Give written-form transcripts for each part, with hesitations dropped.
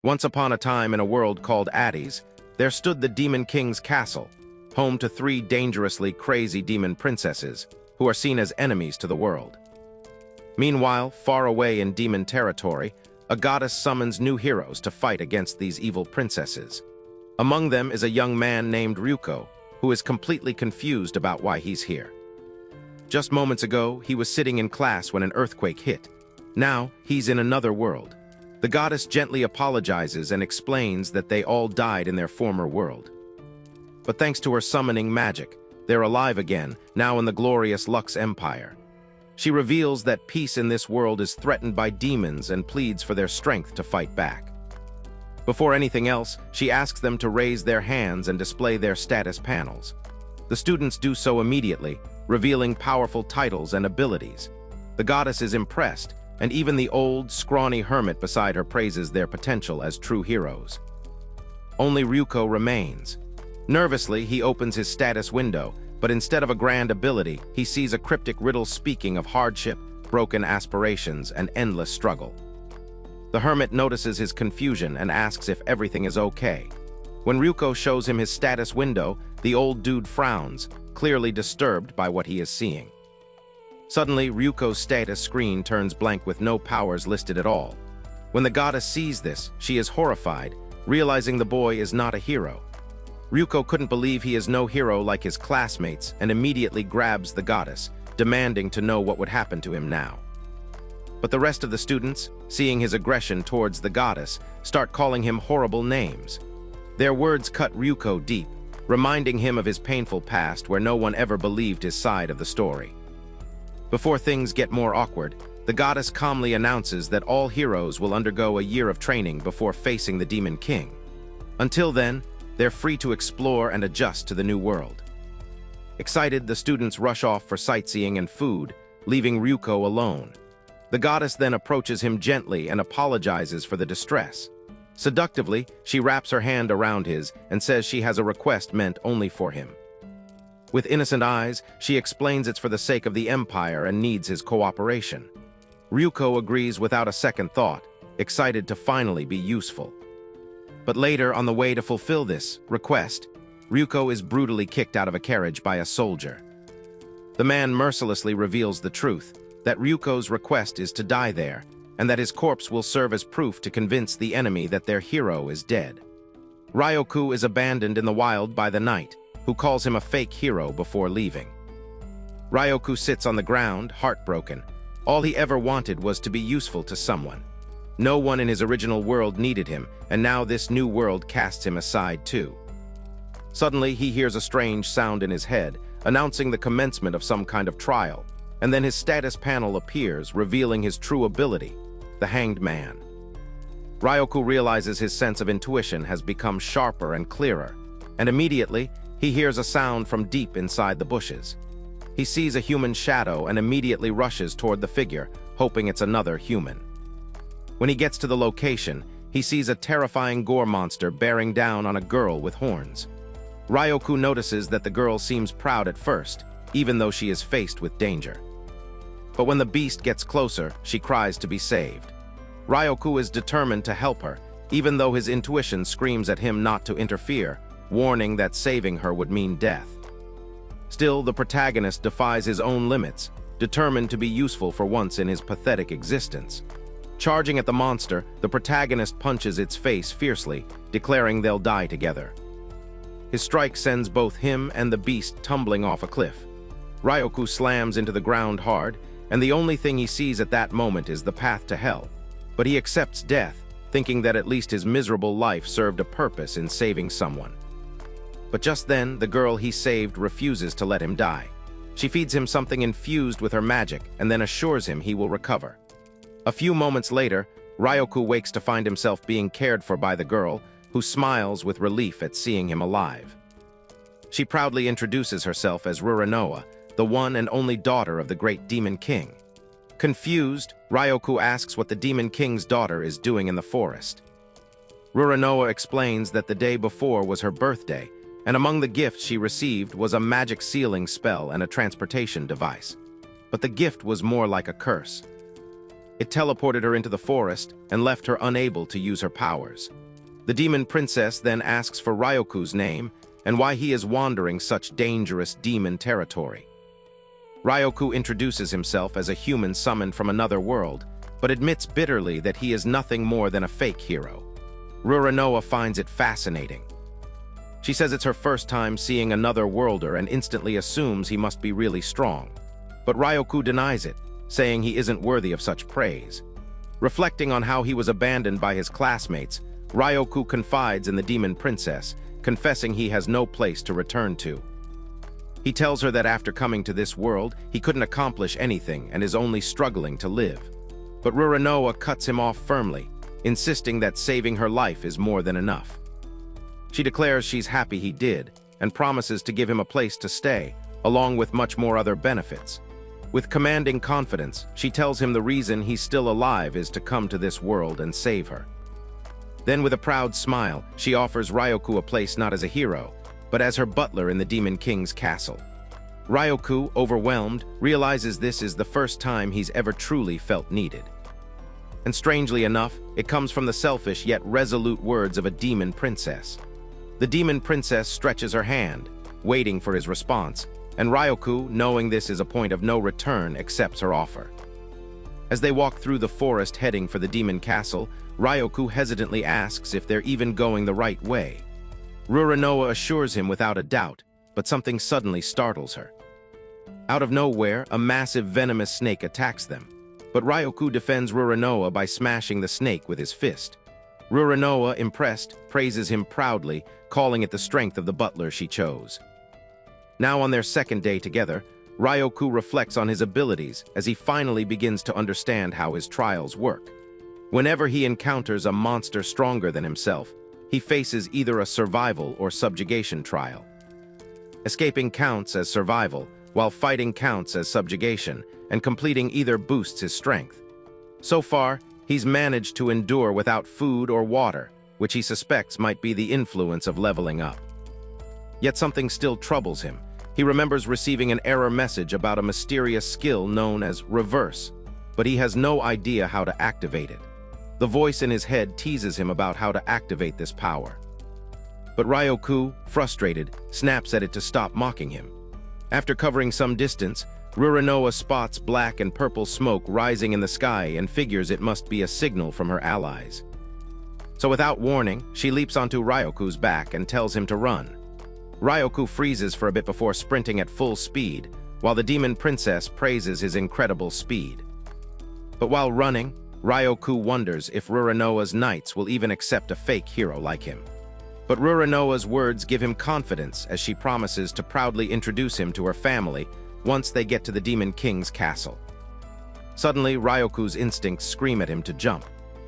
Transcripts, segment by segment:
Once upon a time in a world called Hades, there stood the Demon King's castle, home to three dangerously crazy demon princesses who are seen as enemies to the world. Meanwhile, far away in demon territory, a goddess summons new heroes to fight against these evil princesses. Among them is a young man named Ryuko, who is completely confused about why he's here. Just moments ago, he was sitting in class when an earthquake hit. Now, he's in another world. The goddess gently apologizes and explains that they all died in their former world. But thanks to her summoning magic, they're alive again, now in the glorious Lux Empire. She reveals that peace in this world is threatened by demons and pleads for their strength to fight back. Before anything else, she asks them to raise their hands and display their status panels. The students do so immediately, revealing powerful titles and abilities. The goddess is impressed, and even the old, scrawny hermit beside her praises their potential as true heroes. Only Ryuko remains. Nervously, he opens his status window, but instead of a grand ability, he sees a cryptic riddle speaking of hardship, broken aspirations, and endless struggle. The hermit notices his confusion and asks if everything is okay. When Ryuko shows him his status window, the old dude frowns, clearly disturbed by what he is seeing. Suddenly, Ryuko's status screen turns blank with no powers listed at all. When the goddess sees this, she is horrified, realizing the boy is not a hero. Ryuko couldn't believe he is no hero like his classmates and immediately grabs the goddess, demanding to know what would happen to him now. But the rest of the students, seeing his aggression towards the goddess, start calling him horrible names. Their words cut Ryuko deep, reminding him of his painful past where no one ever believed his side of the story. Before things get more awkward, the goddess calmly announces that all heroes will undergo a year of training before facing the Demon King. Until then, they're free to explore and adjust to the new world. Excited, the students rush off for sightseeing and food, leaving Ryuko alone. The goddess then approaches him gently and apologizes for the distress. Seductively, she wraps her hand around his and says she has a request meant only for him. With innocent eyes, she explains it's for the sake of the Empire and needs his cooperation. Ryuko agrees without a second thought, excited to finally be useful. But later, on the way to fulfill this request, Ryuko is brutally kicked out of a carriage by a soldier. The man mercilessly reveals the truth, that Ryuko's request is to die there, and that his corpse will serve as proof to convince the enemy that their hero is dead. Ryoku is abandoned in the wild by the knight, who calls him a fake hero before leaving. Ryoku sits on the ground, heartbroken. All he ever wanted was to be useful to someone. No one in his original world needed him, and now this new world casts him aside too. Suddenly, he hears a strange sound in his head, announcing the commencement of some kind of trial, and then his status panel appears, revealing his true ability, the Hanged Man. Ryoku realizes his sense of intuition has become sharper and clearer, and immediately, he hears a sound from deep inside the bushes. He sees a human shadow and immediately rushes toward the figure, hoping it's another human. When he gets to the location, he sees a terrifying gore monster bearing down on a girl with horns. Ryoku notices that the girl seems proud at first, even though she is faced with danger. But when the beast gets closer, she cries to be saved. Ryoku is determined to help her, even though his intuition screams at him not to interfere, warning that saving her would mean death. Still, the protagonist defies his own limits, determined to be useful for once in his pathetic existence. Charging at the monster, the protagonist punches its face fiercely, declaring they'll die together. His strike sends both him and the beast tumbling off a cliff. Ryoku slams into the ground hard, and the only thing he sees at that moment is the path to hell. But he accepts death, thinking that at least his miserable life served a purpose in saving someone. But just then, the girl he saved refuses to let him die. She feeds him something infused with her magic and then assures him he will recover. A few moments later, Ryoku wakes to find himself being cared for by the girl, who smiles with relief at seeing him alive. She proudly introduces herself as Ruranoa, the one and only daughter of the great Demon King. Confused, Ryoku asks what the Demon King's daughter is doing in the forest. Ruranoa explains that the day before was her birthday, and among the gifts she received was a magic sealing spell and a transportation device. But the gift was more like a curse. It teleported her into the forest and left her unable to use her powers. The demon princess then asks for Ryoku's name and why he is wandering such dangerous demon territory. Ryoku introduces himself as a human summoned from another world, but admits bitterly that he is nothing more than a fake hero. Ruranoa finds it fascinating. She says it's her first time seeing another worlder and instantly assumes he must be really strong. But Ryoku denies it, saying he isn't worthy of such praise. Reflecting on how he was abandoned by his classmates, Ryoku confides in the demon princess, confessing he has no place to return to. He tells her that after coming to this world, he couldn't accomplish anything and is only struggling to live. But Ruranoa cuts him off firmly, insisting that saving her life is more than enough. She declares she's happy he did and promises to give him a place to stay, along with much more other benefits. With commanding confidence, she tells him the reason he's still alive is to come to this world and save her. Then with a proud smile, she offers Ryoku a place not as a hero, but as her butler in the Demon King's castle. Ryoku, overwhelmed, realizes this is the first time he's ever truly felt needed. And strangely enough, it comes from the selfish yet resolute words of a demon princess. The demon princess stretches her hand, waiting for his response, and Ryoku, knowing this is a point of no return, accepts her offer. As they walk through the forest heading for the demon castle, Ryoku hesitantly asks if they're even going the right way. Ruranoa assures him without a doubt, but something suddenly startles her. Out of nowhere, a massive venomous snake attacks them, but Ryoku defends Ruranoa by smashing the snake with his fist. Ruranoa, impressed, praises him proudly, calling it the strength of the butler she chose. Now on their second day together, Ryoku reflects on his abilities as he finally begins to understand how his trials work. Whenever he encounters a monster stronger than himself, he faces either a survival or subjugation trial. Escaping counts as survival, while fighting counts as subjugation, and completing either boosts his strength. So far, he's managed to endure without food or water, which he suspects might be the influence of leveling up. Yet something still troubles him. He remembers receiving an error message about a mysterious skill known as reverse, but he has no idea how to activate it. The voice in his head teases him about how to activate this power. But Ryoku, frustrated, snaps at it to stop mocking him. After covering some distance, Ruranoa spots black and purple smoke rising in the sky and figures it must be a signal from her allies. So without warning, she leaps onto Ryoku's back and tells him to run. Ryoku freezes for a bit before sprinting at full speed, while the demon princess praises his incredible speed. But while running, Ryoku wonders if Ruranoa's knights will even accept a fake hero like him. But Ruranoa's words give him confidence as she promises to proudly introduce him to her family once they get to the Demon King's castle. Suddenly, Ryoku's instincts scream at him to jump.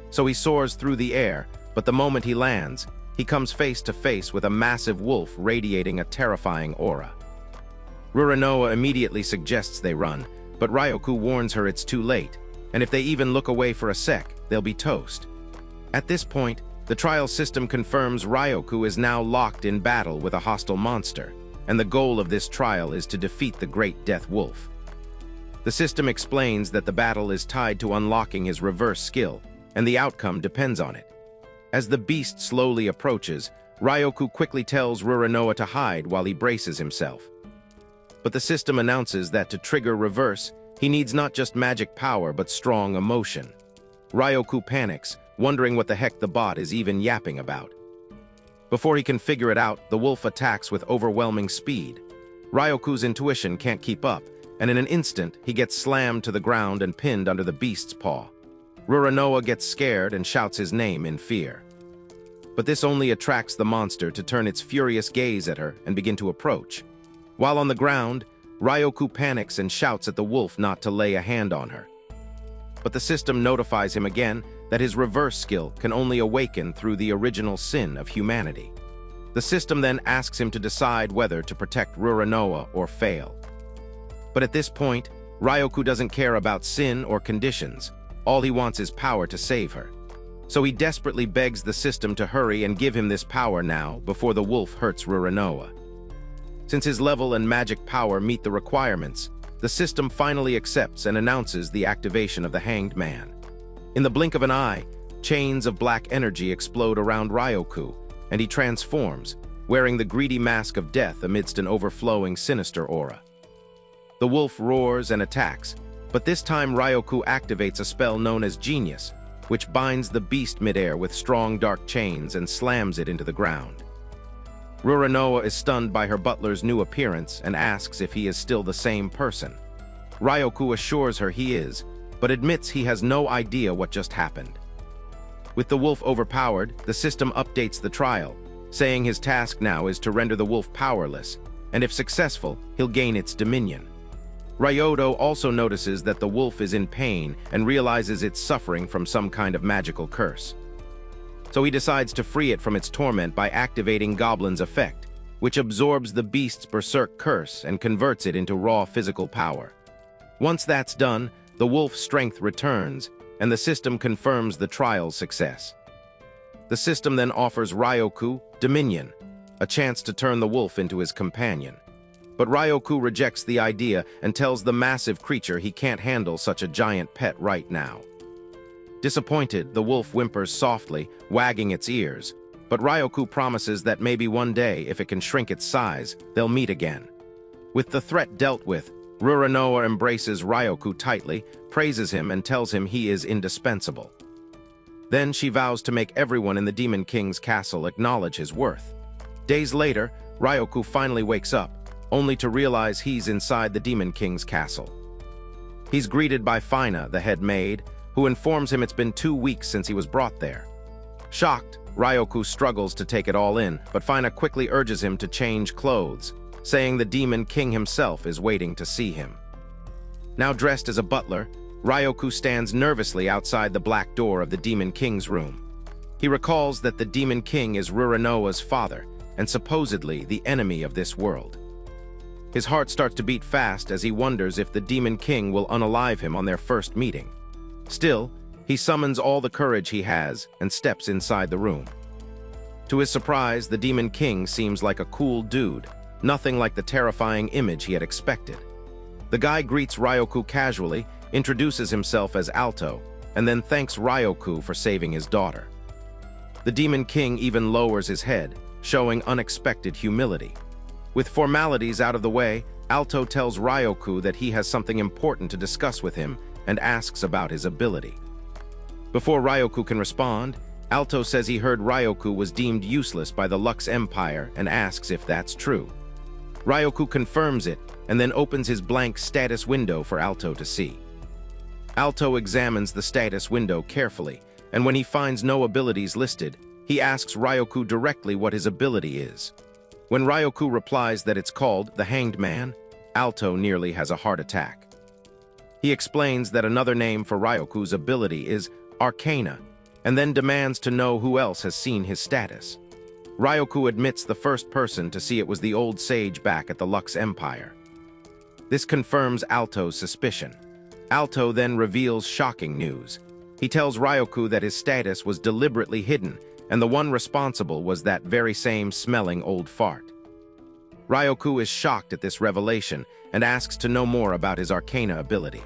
So he soars through the air, but the moment he lands, he comes face to face with a massive wolf radiating a terrifying aura. Ruranoa immediately suggests they run, but Ryoku warns her it's too late, and if they even look away for a sec, they'll be toast. At this point, the trial system confirms Ryoku is now locked in battle with a hostile monster, and the goal of this trial is to defeat the Great Death Wolf. The system explains that the battle is tied to unlocking his reverse skill, and the outcome depends on it. As the beast slowly approaches, Ryoku quickly tells Ruranoa to hide while he braces himself. But the system announces that to trigger reverse, he needs not just magic power but strong emotion. Ryoku panics, wondering what the heck the bot is even yapping about. Before he can figure it out, the wolf attacks with overwhelming speed. Ryoku's intuition can't keep up, and in an instant, he gets slammed to the ground and pinned under the beast's paw. Ruranoa gets scared and shouts his name in fear. But this only attracts the monster to turn its furious gaze at her and begin to approach. While on the ground, Ryoku panics and shouts at the wolf not to lay a hand on her. But the system notifies him again that his reverse skill can only awaken through the original sin of humanity. The system then asks him to decide whether to protect Ruranoa or fail. But at this point, Ryoku doesn't care about sin or conditions. All he wants is power to save her. So he desperately begs the system to hurry and give him this power now before the wolf hurts Ruranoa. Since his level and magic power meet the requirements, the system finally accepts and announces the activation of the Hanged Man. In the blink of an eye, chains of black energy explode around Ryoku, and he transforms, wearing the greedy mask of death amidst an overflowing sinister aura. The wolf roars and attacks, but this time Ryoku activates a spell known as Genius, which binds the beast midair with strong dark chains and slams it into the ground. Ruranoa is stunned by her butler's new appearance and asks if he is still the same person. Ryoku assures her he is, but admits he has no idea what just happened. With the wolf overpowered, the system updates the trial, saying his task now is to render the wolf powerless, and if successful, he'll gain its dominion. Ryodo also notices that the wolf is in pain and realizes it's suffering from some kind of magical curse. So he decides to free it from its torment by activating Goblin's effect, which absorbs the beast's berserk curse and converts it into raw physical power. Once that's done, the wolf's strength returns, and the system confirms the trial's success. The system then offers Ryoku Dominion, a chance to turn the wolf into his companion. But Ryoku rejects the idea and tells the massive creature he can't handle such a giant pet right now. Disappointed, the wolf whimpers softly, wagging its ears, but Ryoku promises that maybe one day, if it can shrink its size, they'll meet again. With the threat dealt with, Ruranoa embraces Ryoku tightly, praises him, and tells him he is indispensable. Then she vows to make everyone in the Demon King's castle acknowledge his worth. Days later, Ryoku finally wakes up, only to realize he's inside the Demon King's castle. He's greeted by Fina, the head maid, who informs him it's been 2 weeks since he was brought there. Shocked, Ryoku struggles to take it all in, but Fina quickly urges him to change clothes, saying the Demon King himself is waiting to see him. Now dressed as a butler, Ryoku stands nervously outside the black door of the Demon King's room. He recalls that the Demon King is Ruranoa's father, and supposedly the enemy of this world. His heart starts to beat fast as he wonders if the Demon King will unalive him on their first meeting. Still, he summons all the courage he has and steps inside the room. To his surprise, the Demon King seems like a cool dude, nothing like the terrifying image he had expected. The guy greets Ryoku casually, introduces himself as Alto, and then thanks Ryoku for saving his daughter. The Demon King even lowers his head, showing unexpected humility. With formalities out of the way, Alto tells Ryoku that he has something important to discuss with him and asks about his ability. Before Ryoku can respond, Alto says he heard Ryoku was deemed useless by the Lux Empire and asks if that's true. Ryoku confirms it and then opens his blank status window for Alto to see. Alto examines the status window carefully, and when he finds no abilities listed, he asks Ryoku directly what his ability is. When Ryoku replies that it's called the Hanged Man, Alto nearly has a heart attack. He explains that another name for Ryoku's ability is Arcana, and then demands to know who else has seen his status. Ryoku admits the first person to see it was the old sage back at the Lux Empire. This confirms Alto's suspicion. Alto then reveals shocking news. He tells Ryoku that his status was deliberately hidden, and the one responsible was that very same smelling old fart. Ryoku is shocked at this revelation and asks to know more about his Arcana ability.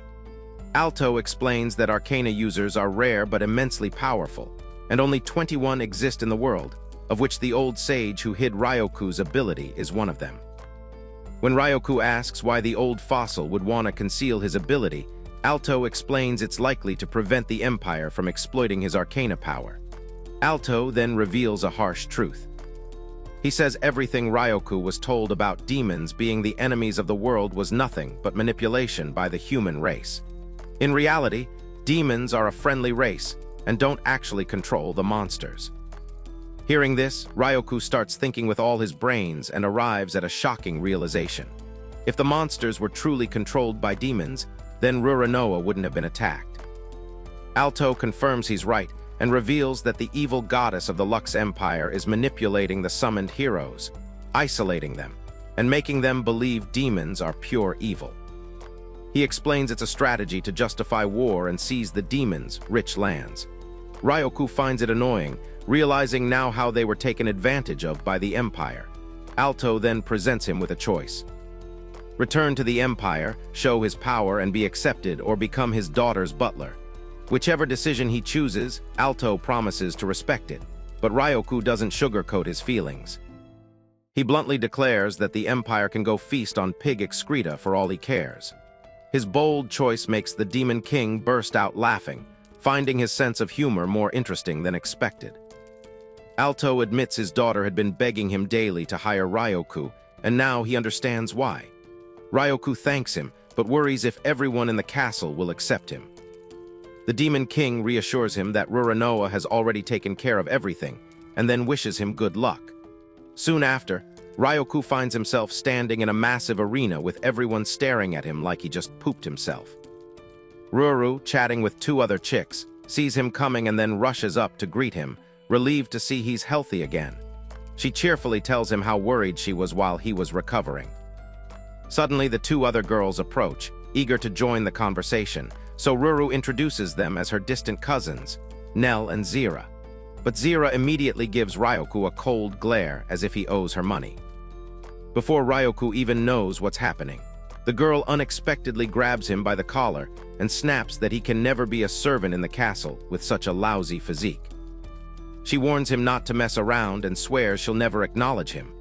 Alto explains that Arcana users are rare but immensely powerful, and only 21 exist in the world, of which the old sage who hid Ryoku's ability is one of them. When Ryoku asks why the old fossil would want to conceal his ability, Alto explains it's likely to prevent the Empire from exploiting his Arcana power. Alto then reveals a harsh truth. He says everything Ryoku was told about demons being the enemies of the world was nothing but manipulation by the human race. In reality, demons are a friendly race and don't actually control the monsters. Hearing this, Ryoku starts thinking with all his brains and arrives at a shocking realization. If the monsters were truly controlled by demons, then Ruranoa wouldn't have been attacked. Alto confirms he's right and reveals that the evil goddess of the Lux Empire is manipulating the summoned heroes, isolating them, and making them believe demons are pure evil. He explains it's a strategy to justify war and seize the demons' rich lands. Ryoku finds it annoying, realizing now how they were taken advantage of by the Empire. Alto then presents him with a choice. Return to the Empire, show his power and be accepted, or become his daughter's butler. Whichever decision he chooses, Alto promises to respect it, but Ryoku doesn't sugarcoat his feelings. He bluntly declares that the Empire can go feast on pig excreta for all he cares. His bold choice makes the Demon King burst out laughing, finding his sense of humor more interesting than expected. Alto admits his daughter had been begging him daily to hire Ryoku, and now he understands why. Ryoku thanks him, but worries if everyone in the castle will accept him. The Demon King reassures him that Ruranoa has already taken care of everything, and then wishes him good luck. Soon after, Ryoku finds himself standing in a massive arena with everyone staring at him like he just pooped himself. Ruru, chatting with two other chicks, sees him coming and then rushes up to greet him, relieved to see he's healthy again. She cheerfully tells him how worried she was while he was recovering. Suddenly, the two other girls approach, eager to join the conversation, so Ruru introduces them as her distant cousins, Nell and Zira. But Zira immediately gives Ryoku a cold glare as if he owes her money. Before Ryoku even knows what's happening, the girl unexpectedly grabs him by the collar and snaps that he can never be a servant in the castle with such a lousy physique. She warns him not to mess around and swears she'll never acknowledge him.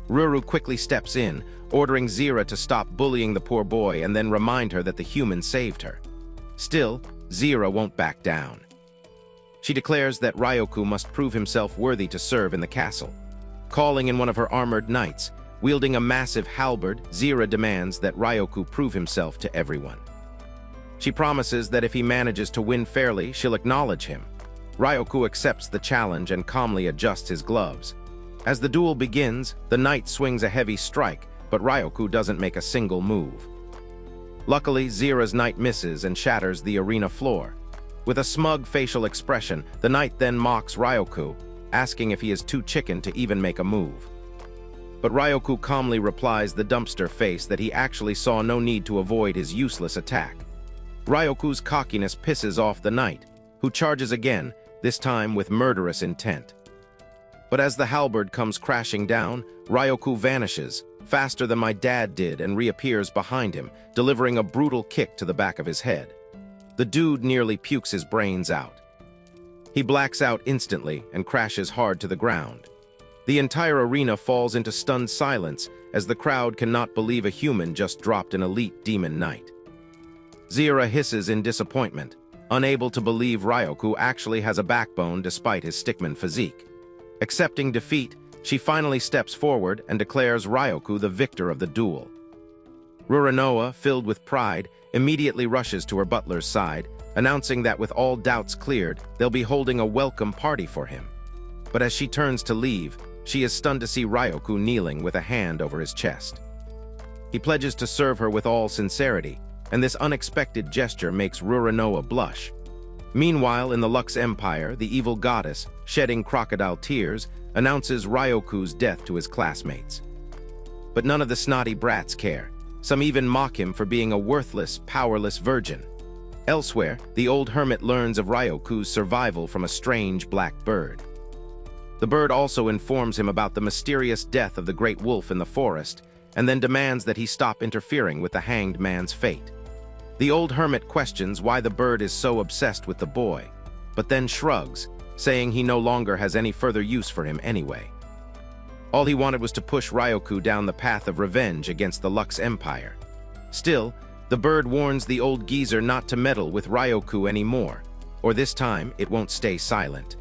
Ruru quickly steps in, ordering Zira to stop bullying the poor boy and then remind her that the human saved her. Still, Zira won't back down. She declares that Ryoku must prove himself worthy to serve in the castle. Calling in one of her armored knights, wielding a massive halberd, Zira demands that Ryoku prove himself to everyone. She promises that if he manages to win fairly, she'll acknowledge him. Ryoku accepts the challenge and calmly adjusts his gloves. As the duel begins, the knight swings a heavy strike, but Ryoku doesn't make a single move. Luckily, Zira's knight misses and shatters the arena floor. With a smug facial expression, the knight then mocks Ryoku, asking if he is too chicken to even make a move. But Ryoku calmly replies the dumpster face that he actually saw no need to avoid his useless attack. Ryoku's cockiness pisses off the knight, who charges again, this time with murderous intent. But as the halberd comes crashing down, Ryoku vanishes, faster than my dad did, and reappears behind him, delivering a brutal kick to the back of his head. The dude nearly pukes his brains out. He blacks out instantly and crashes hard to the ground. The entire arena falls into stunned silence as the crowd cannot believe a human just dropped an elite demon knight. Zira hisses in disappointment, unable to believe Ryoku actually has a backbone despite his stickman physique. Accepting defeat, she finally steps forward and declares Ryoku the victor of the duel. Ruranoa, filled with pride, immediately rushes to her butler's side, announcing that with all doubts cleared, they'll be holding a welcome party for him. But as she turns to leave, she is stunned to see Ryoku kneeling with a hand over his chest. He pledges to serve her with all sincerity, and this unexpected gesture makes Ruranoa blush. Meanwhile, in the Lux Empire, the evil goddess, shedding crocodile tears, announces Ryoku's death to his classmates. But none of the snotty brats care. Some even mock him for being a worthless, powerless virgin. Elsewhere, the old hermit learns of Ryoku's survival from a strange black bird. The bird also informs him about the mysterious death of the great wolf in the forest, and then demands that he stop interfering with the hanged man's fate. The old hermit questions why the bird is so obsessed with the boy, but then shrugs, saying he no longer has any further use for him anyway. All he wanted was to push Ryoku down the path of revenge against the Lux Empire. Still, the bird warns the old geezer not to meddle with Ryoku anymore, or this time it won't stay silent.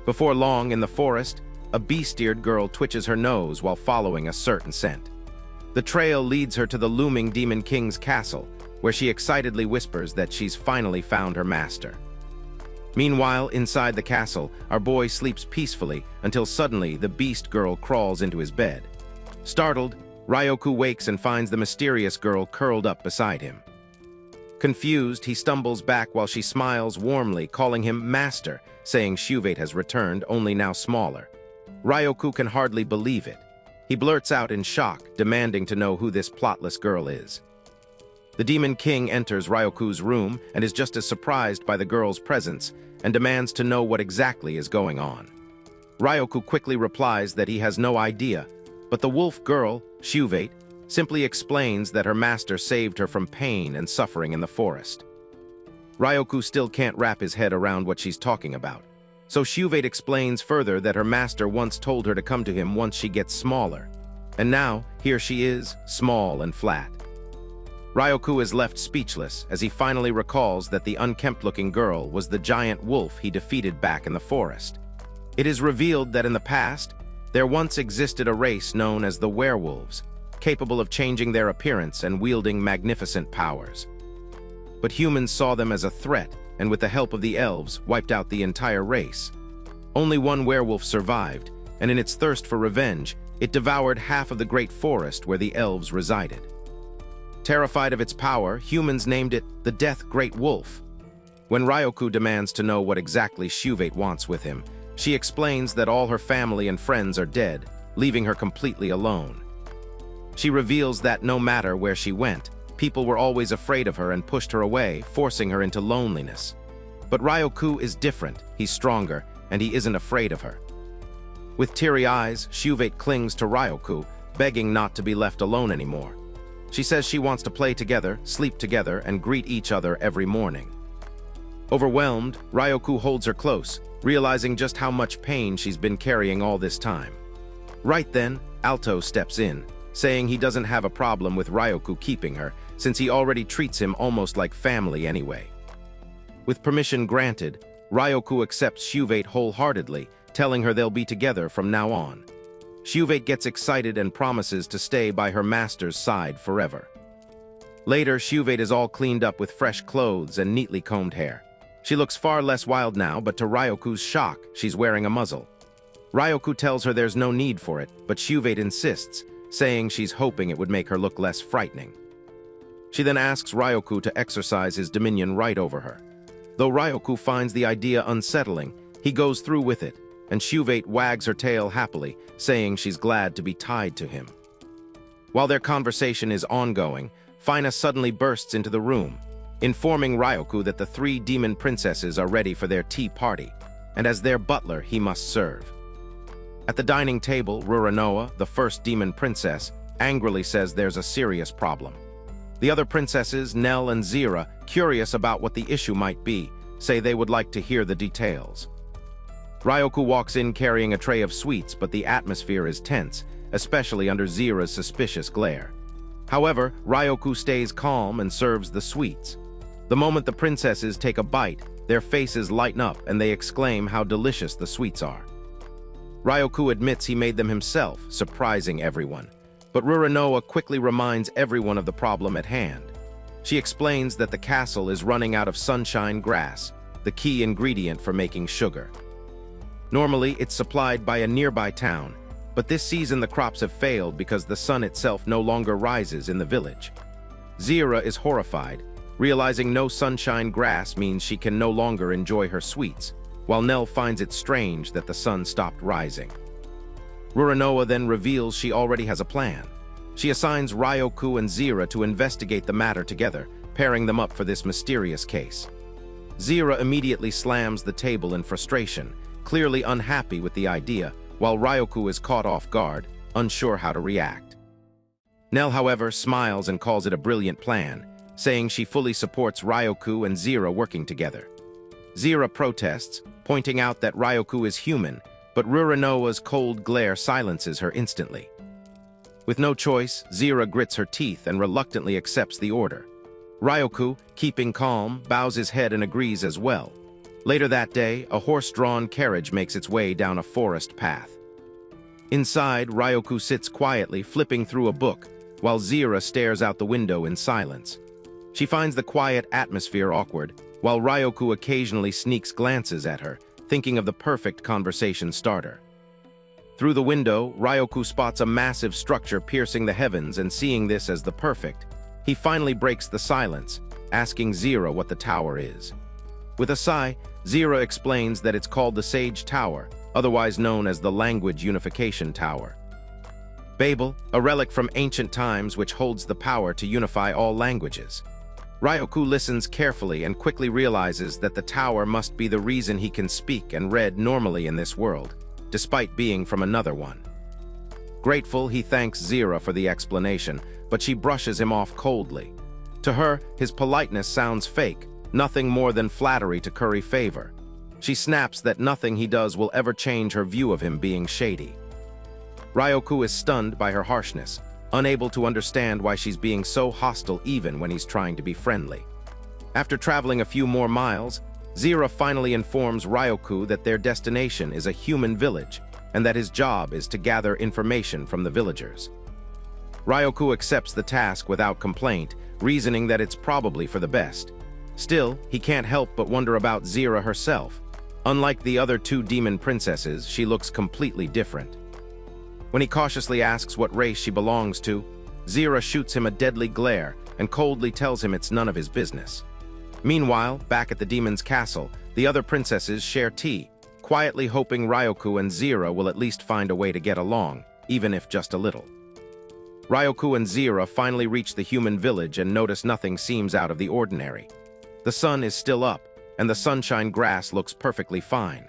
Before long, in the forest, a beast-eared girl twitches her nose while following a certain scent. The trail leads her to the looming Demon King's castle, where she excitedly whispers that she's finally found her master. Meanwhile, inside the castle, our boy sleeps peacefully until suddenly the beast girl crawls into his bed. Startled, Ryoku wakes and finds the mysterious girl curled up beside him. Confused, he stumbles back while she smiles warmly, calling him master, saying Shuvate has returned, only now smaller. Ryoku can hardly believe it. He blurts out in shock, demanding to know who this plotless girl is. The Demon King enters Ryoku's room and is just as surprised by the girl's presence and demands to know what exactly is going on. Ryoku quickly replies that he has no idea, but the wolf girl, Shuvate, simply explains that her master saved her from pain and suffering in the forest. Ryoku still can't wrap his head around what she's talking about. So Shuvate explains further that her master once told her to come to him once she gets smaller. And now, here she is, small and flat. Ryoku is left speechless as he finally recalls that the unkempt-looking girl was the giant wolf he defeated back in the forest. It is revealed that in the past, there once existed a race known as the werewolves, capable of changing their appearance and wielding magnificent powers. But humans saw them as a threat, and with the help of the elves, wiped out the entire race. Only one werewolf survived, and in its thirst for revenge, it devoured half of the great forest where the elves resided. Terrified of its power, humans named it the Death Great Wolf. When Ryoku demands to know what exactly Shuvate wants with him, she explains that all her family and friends are dead, leaving her completely alone. She reveals that no matter where she went, people were always afraid of her and pushed her away, forcing her into loneliness. But Ryoku is different, he's stronger, and he isn't afraid of her. With teary eyes, Shuvate clings to Ryoku, begging not to be left alone anymore. She says she wants to play together, sleep together, and greet each other every morning. Overwhelmed, Ryoku holds her close, realizing just how much pain she's been carrying all this time. Right then, Alto steps in, saying he doesn't have a problem with Ryoku keeping her, since he already treats him almost like family anyway. With permission granted, Ryoku accepts Shuvate wholeheartedly, telling her they'll be together from now on. Shuvate gets excited and promises to stay by her master's side forever. Later, Shuvate is all cleaned up with fresh clothes and neatly combed hair. She looks far less wild now, but to Ryoku's shock, she's wearing a muzzle. Ryoku tells her there's no need for it, but Shuvate insists, saying she's hoping it would make her look less frightening. She then asks Ryoku to exercise his dominion right over her. Though Ryoku finds the idea unsettling, he goes through with it, and Shuvate wags her tail happily, saying she's glad to be tied to him. While their conversation is ongoing, Fina suddenly bursts into the room, informing Ryoku that the 3 demon princesses are ready for their tea party, and as their butler, he must serve. At the dining table, Ruranoa, the first demon princess, angrily says there's a serious problem. The other princesses, Nell and Zira, curious about what the issue might be, say they would like to hear the details. Ryoku walks in carrying a tray of sweets, but the atmosphere is tense, especially under Zira's suspicious glare. However, Ryoku stays calm and serves the sweets. The moment the princesses take a bite, their faces lighten up and they exclaim how delicious the sweets are. Ryoku admits he made them himself, surprising everyone. But Ruranoa quickly reminds everyone of the problem at hand. She explains that the castle is running out of sunshine grass, the key ingredient for making sugar. Normally, it's supplied by a nearby town, but this season the crops have failed because the sun itself no longer rises in the village. Zira is horrified, realizing no sunshine grass means she can no longer enjoy her sweets, while Nell finds it strange that the sun stopped rising. Ruranoa then reveals she already has a plan. She assigns Ryoku and Zira to investigate the matter together, pairing them up for this mysterious case. Zira immediately slams the table in frustration, clearly unhappy with the idea, while Ryoku is caught off guard, unsure how to react. Nell, however, smiles and calls it a brilliant plan, saying she fully supports Ryoku and Zira working together. Zira protests, pointing out that Ryoku is human, but Ruranoa's cold glare silences her instantly. With no choice, Zira grits her teeth and reluctantly accepts the order. Ryoku, keeping calm, bows his head and agrees as well. Later that day, a horse-drawn carriage makes its way down a forest path. Inside, Ryoku sits quietly, flipping through a book, while Zira stares out the window in silence. She finds the quiet atmosphere awkward, while Ryoku occasionally sneaks glances at her, thinking of the perfect conversation starter. Through the window, Ryoku spots a massive structure piercing the heavens, and seeing this as the perfect, he finally breaks the silence, asking Zira what the tower is. With a sigh, Zira explains that it's called the Sage Tower, otherwise known as the Language Unification Tower. Babel, a relic from ancient times which holds the power to unify all languages. Ryoku listens carefully and quickly realizes that the tower must be the reason he can speak and read normally in this world, despite being from another one. Grateful, he thanks Zira for the explanation, but she brushes him off coldly. To her, his politeness sounds fake, nothing more than flattery to curry favor. She snaps that nothing he does will ever change her view of him being shady. Ryoku is stunned by her harshness, unable to understand why she's being so hostile even when he's trying to be friendly. After traveling a few more miles, Zira finally informs Ryoku that their destination is a human village and that his job is to gather information from the villagers. Ryoku accepts the task without complaint, reasoning that it's probably for the best. Still, he can't help but wonder about Zira herself. Unlike the other two demon princesses, she looks completely different. When he cautiously asks what race she belongs to, Zira shoots him a deadly glare and coldly tells him it's none of his business. Meanwhile, back at the demon's castle, the other princesses share tea, quietly hoping Ryoku and Zira will at least find a way to get along, even if just a little. Ryoku and Zira finally reach the human village and notice nothing seems out of the ordinary. The sun is still up, and the sunshine grass looks perfectly fine.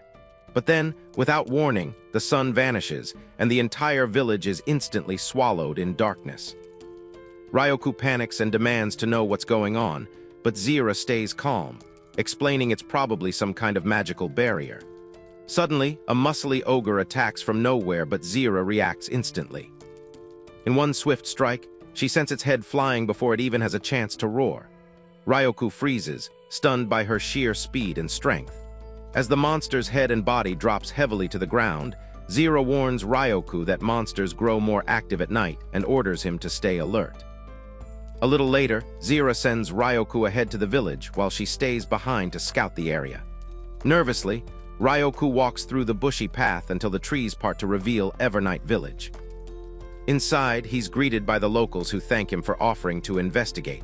But then, without warning, the sun vanishes, and the entire village is instantly swallowed in darkness. Ryoku panics and demands to know what's going on, but Zira stays calm, explaining it's probably some kind of magical barrier. Suddenly, a muscly ogre attacks from nowhere, but Zira reacts instantly. In one swift strike, she sends its head flying before it even has a chance to roar. Ryoku freezes, stunned by her sheer speed and strength. As the monster's head and body drops heavily to the ground, Zira warns Ryoku that monsters grow more active at night and orders him to stay alert. A little later, Zira sends Ryoku ahead to the village while she stays behind to scout the area. Nervously, Ryoku walks through the bushy path until the trees part to reveal Evernight Village. Inside, he's greeted by the locals who thank him for offering to investigate.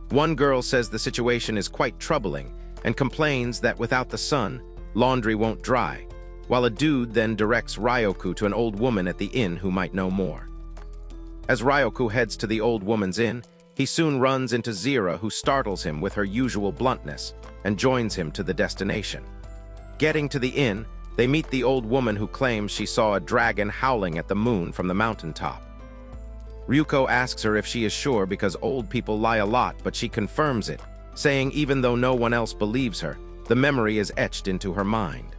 One girl says the situation is quite troubling and complains that without the sun, laundry won't dry, while a dude then directs Ryoku to an old woman at the inn who might know more. As Ryoku heads to the old woman's inn, he soon runs into Zira, who startles him with her usual bluntness and joins him to the destination. Getting to the inn, they meet the old woman who claims she saw a dragon howling at the moon from the mountaintop. Ryuko asks her if she is sure because old people lie a lot, but she confirms it, saying even though no one else believes her, the memory is etched into her mind.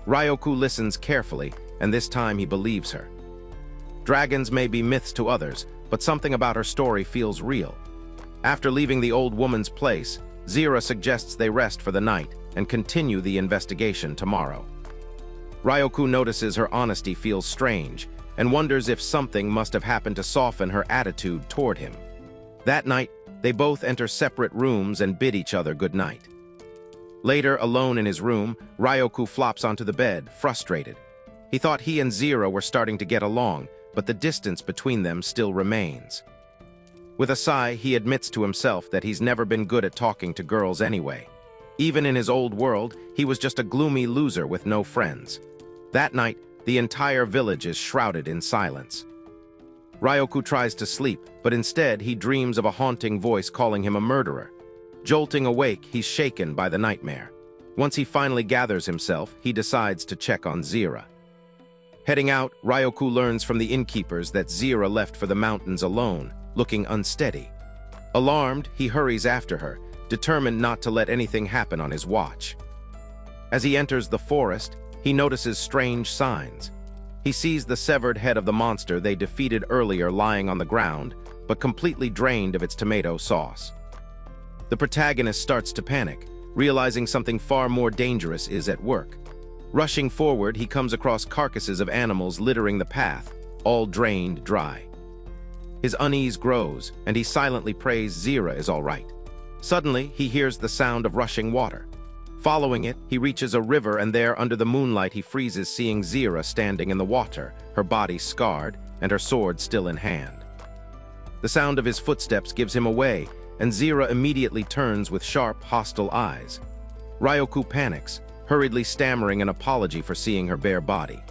Ryoku listens carefully, and this time he believes her. Dragons may be myths to others, but something about her story feels real. After leaving the old woman's place, Zira suggests they rest for the night and continue the investigation tomorrow. Ryoku notices her honesty feels strange and wonders if something must have happened to soften her attitude toward him. That night, they both enter separate rooms and bid each other good night. Later, alone in his room, Ryoku flops onto the bed, frustrated. He thought he and Zira were starting to get along, but the distance between them still remains. With a sigh, he admits to himself that he's never been good at talking to girls anyway. Even in his old world, he was just a gloomy loser with no friends. That night, the entire village is shrouded in silence. Ryoku tries to sleep, but instead he dreams of a haunting voice calling him a murderer. Jolting awake, he's shaken by the nightmare. Once he finally gathers himself, he decides to check on Zira. Heading out, Ryoku learns from the innkeepers that Zira left for the mountains alone, looking unsteady. Alarmed, he hurries after her, determined not to let anything happen on his watch. As he enters the forest, he notices strange signs. He sees the severed head of the monster they defeated earlier lying on the ground, but completely drained of its tomato sauce. The protagonist starts to panic, realizing something far more dangerous is at work. Rushing forward, he comes across carcasses of animals littering the path, all drained dry. His unease grows, and he silently prays Zira is all right. Suddenly, he hears the sound of rushing water. Following it, he reaches a river, and there, under the moonlight, he freezes, seeing Zira standing in the water, her body scarred, and her sword still in hand. The sound of his footsteps gives him away, and Zira immediately turns with sharp, hostile eyes. Ryoku panics, hurriedly stammering an apology for seeing her bare body.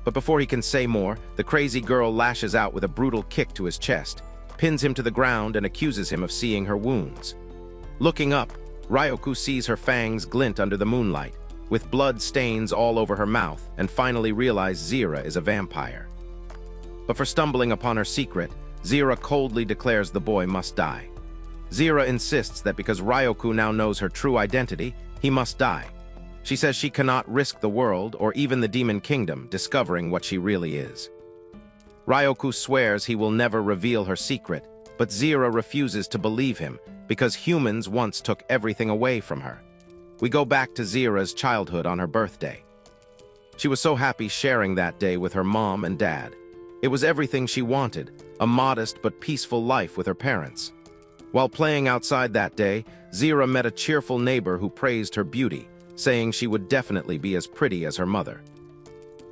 But before he can say more, the crazy girl lashes out with a brutal kick to his chest, pins him to the ground, and accuses him of seeing her wounds. Looking up, Ryoku sees her fangs glint under the moonlight, with blood stains all over her mouth, and finally realizes Zira is a vampire. But for stumbling upon her secret, Zira coldly declares the boy must die. Zira insists that because Ryoku now knows her true identity, he must die. She says she cannot risk the world or even the Demon Kingdom discovering what she really is. Ryoku swears he will never reveal her secret, but Zira refuses to believe him because humans once took everything away from her. We go back to Zira's childhood on her birthday. She was so happy sharing that day with her mom and dad. It was everything she wanted, a modest but peaceful life with her parents. While playing outside that day, Zira met a cheerful neighbor who praised her beauty, saying she would definitely be as pretty as her mother.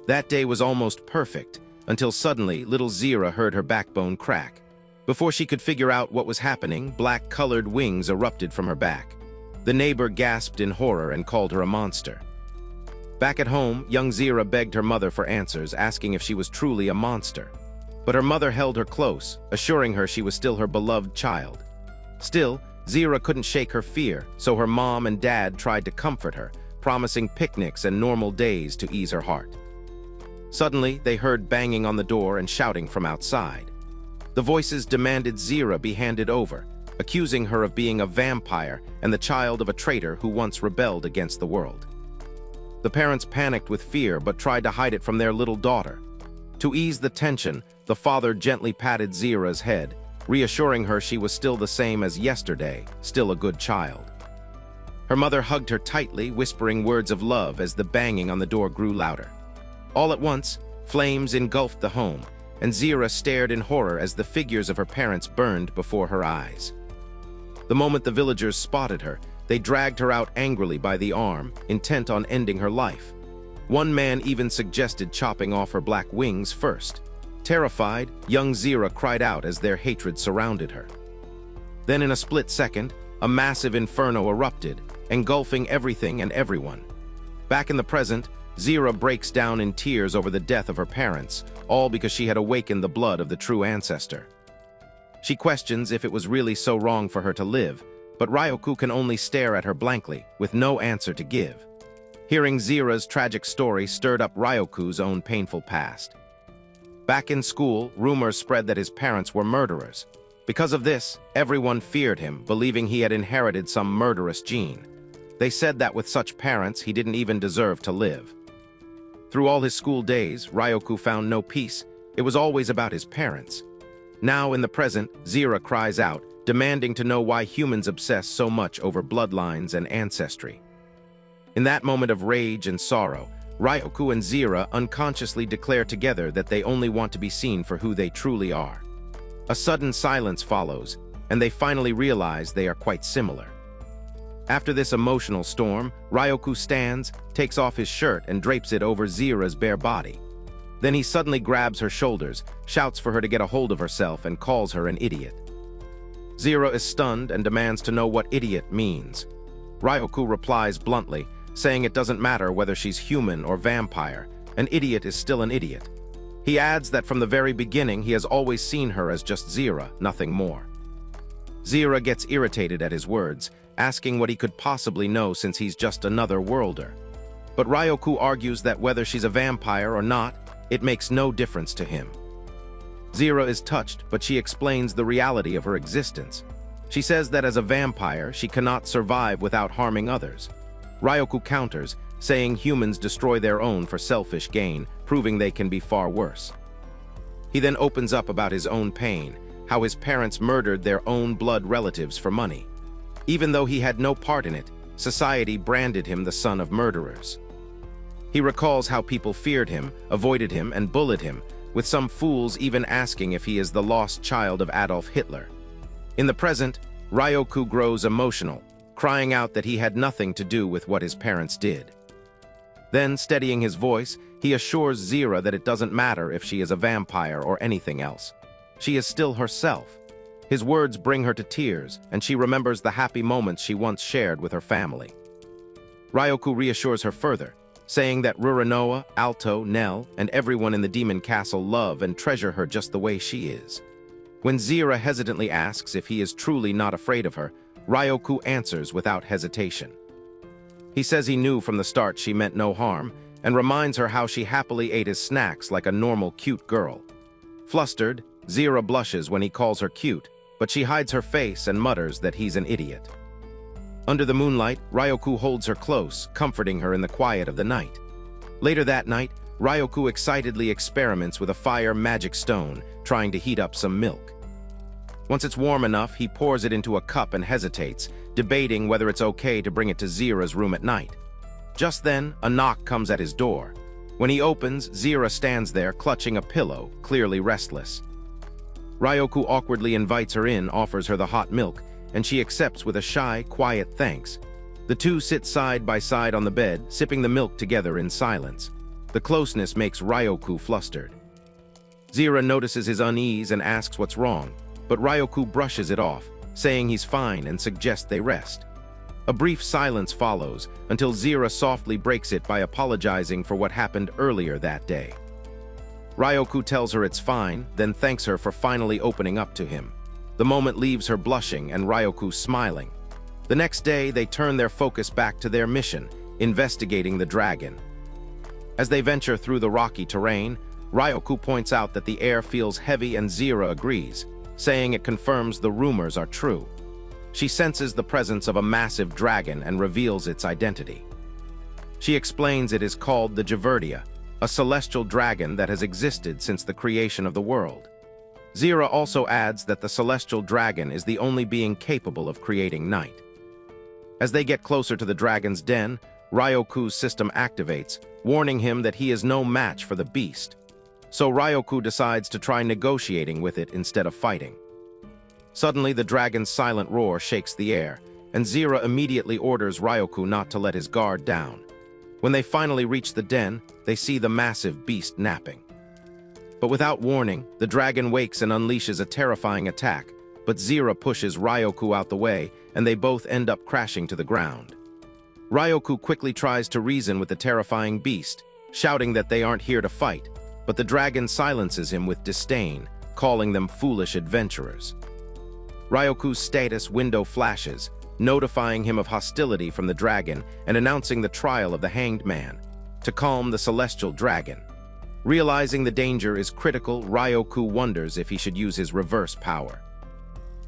That day was almost perfect, until suddenly little Zira heard her backbone crack. Before she could figure out what was happening, black-colored wings erupted from her back. The neighbor gasped in horror and called her a monster. Back at home, young Zira begged her mother for answers, asking if she was truly a monster. But her mother held her close, assuring her she was still her beloved child. Still, Zira couldn't shake her fear, so her mom and dad tried to comfort her, promising picnics and normal days to ease her heart. Suddenly, they heard banging on the door and shouting from outside. The voices demanded Zira be handed over, accusing her of being a vampire and the child of a traitor who once rebelled against the world. The parents panicked with fear but tried to hide it from their little daughter. To ease the tension, the father gently patted Zira's head, reassuring her she was still the same as yesterday, still a good child. Her mother hugged her tightly, whispering words of love as the banging on the door grew louder. All at once, flames engulfed the home, and Zira stared in horror as the figures of her parents burned before her eyes. The moment the villagers spotted her, they dragged her out angrily by the arm, intent on ending her life. One man even suggested chopping off her black wings first. Terrified, young Zira cried out as their hatred surrounded her. Then in a split second, a massive inferno erupted, engulfing everything and everyone. Back in the present, Zira breaks down in tears over the death of her parents, all because she had awakened the blood of the true ancestor. She questions if it was really so wrong for her to live, but Ryoku can only stare at her blankly, with no answer to give. Hearing Zira's tragic story stirred up Ryoku's own painful past. Back in school, rumors spread that his parents were murderers. Because of this, everyone feared him, believing he had inherited some murderous gene. They said that with such parents, he didn't even deserve to live. Through all his school days, Ryoku found no peace. It was always about his parents. Now, in the present, Zira cries out, demanding to know why humans obsess so much over bloodlines and ancestry. In that moment of rage and sorrow, Ryoku and Zira unconsciously declare together that they only want to be seen for who they truly are. A sudden silence follows, and they finally realize they are quite similar. After this emotional storm, Ryoku stands, takes off his shirt and drapes it over Zira's bare body. Then he suddenly grabs her shoulders, shouts for her to get a hold of herself, and calls her an idiot. Zira is stunned and demands to know what idiot means. Ryoku replies bluntly, saying it doesn't matter whether she's human or vampire, an idiot is still an idiot. He adds that from the very beginning he has always seen her as just Zira, nothing more. Zira gets irritated at his words, asking what he could possibly know since he's just another worlder. But Ryoku argues that whether she's a vampire or not, it makes no difference to him. Zira is touched, but she explains the reality of her existence. She says that as a vampire, she cannot survive without harming others. Ryoku counters, saying humans destroy their own for selfish gain, proving they can be far worse. He then opens up about his own pain, how his parents murdered their own blood relatives for money. Even though he had no part in it, society branded him the son of murderers. He recalls how people feared him, avoided him, and bullied him, with some fools even asking if he is the lost child of Adolf Hitler. In the present, Ryoku grows emotional, crying out that he had nothing to do with what his parents did. Then, steadying his voice, he assures Zira that it doesn't matter if she is a vampire or anything else. She is still herself. His words bring her to tears, and she remembers the happy moments she once shared with her family. Ryoku reassures her further, saying that Ruranoa, Alto, Nell, and everyone in the demon castle love and treasure her just the way she is. When Zira hesitantly asks if he is truly not afraid of her, Ryoku answers without hesitation. He says he knew from the start she meant no harm, and reminds her how she happily ate his snacks like a normal cute girl. Flustered, Zira blushes when he calls her cute, but she hides her face and mutters that he's an idiot. Under the moonlight, Ryoku holds her close, comforting her in the quiet of the night. Later that night, Ryoku excitedly experiments with a fire magic stone, trying to heat up some milk. Once it's warm enough, he pours it into a cup and hesitates, debating whether it's okay to bring it to Zira's room at night. Just then, a knock comes at his door. When he opens, Zira stands there, clutching a pillow, clearly restless. Ryoku awkwardly invites her in, offers her the hot milk, and she accepts with a shy, quiet thanks. The two sit side by side on the bed, sipping the milk together in silence. The closeness makes Ryoku flustered. Zira notices his unease and asks what's wrong, but Ryoku brushes it off, saying he's fine and suggests they rest. A brief silence follows, until Zira softly breaks it by apologizing for what happened earlier that day. Ryoku tells her it's fine, then thanks her for finally opening up to him. The moment leaves her blushing and Ryoku smiling. The next day, they turn their focus back to their mission, investigating the dragon. As they venture through the rocky terrain, Ryoku points out that the air feels heavy and Zira agrees, saying it confirms the rumors are true. She senses the presence of a massive dragon and reveals its identity. She explains it is called the Javerdia, a celestial dragon that has existed since the creation of the world. Zira also adds that the celestial dragon is the only being capable of creating night. As they get closer to the dragon's den, Ryoku's system activates, warning him that he is no match for the beast. So Ryoku decides to try negotiating with it instead of fighting. Suddenly, the dragon's silent roar shakes the air, and Zira immediately orders Ryoku not to let his guard down. When they finally reach the den, they see the massive beast napping. But without warning, the dragon wakes and unleashes a terrifying attack, but Zira pushes Ryoku out the way, and they both end up crashing to the ground. Ryoku quickly tries to reason with the terrifying beast, shouting that they aren't here to fight, but the dragon silences him with disdain, calling them foolish adventurers. Ryoku's status window flashes, notifying him of hostility from the dragon and announcing the trial of the hanged man, to calm the celestial dragon. Realizing the danger is critical, Ryoku wonders if he should use his reverse power.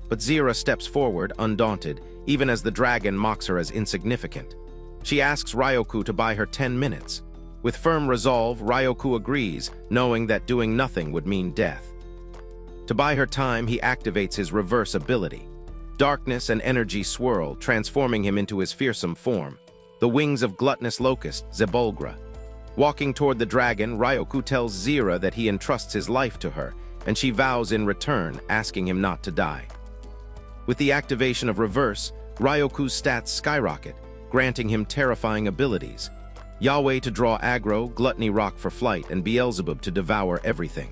But Zira steps forward, undaunted, even as the dragon mocks her as insignificant. She asks Ryoku to buy her 10 minutes. With firm resolve, Ryoku agrees, knowing that doing nothing would mean death. To buy her time, he activates his reverse ability. Darkness and energy swirl, transforming him into his fearsome form, the wings of gluttonous locust, Zebulgra. Walking toward the dragon, Ryoku tells Zira that he entrusts his life to her, and she vows in return, asking him not to die. With the activation of reverse, Ryoku's stats skyrocket, granting him terrifying abilities. Yahweh to draw aggro, Gluttony Rock for flight, and Beelzebub to devour everything.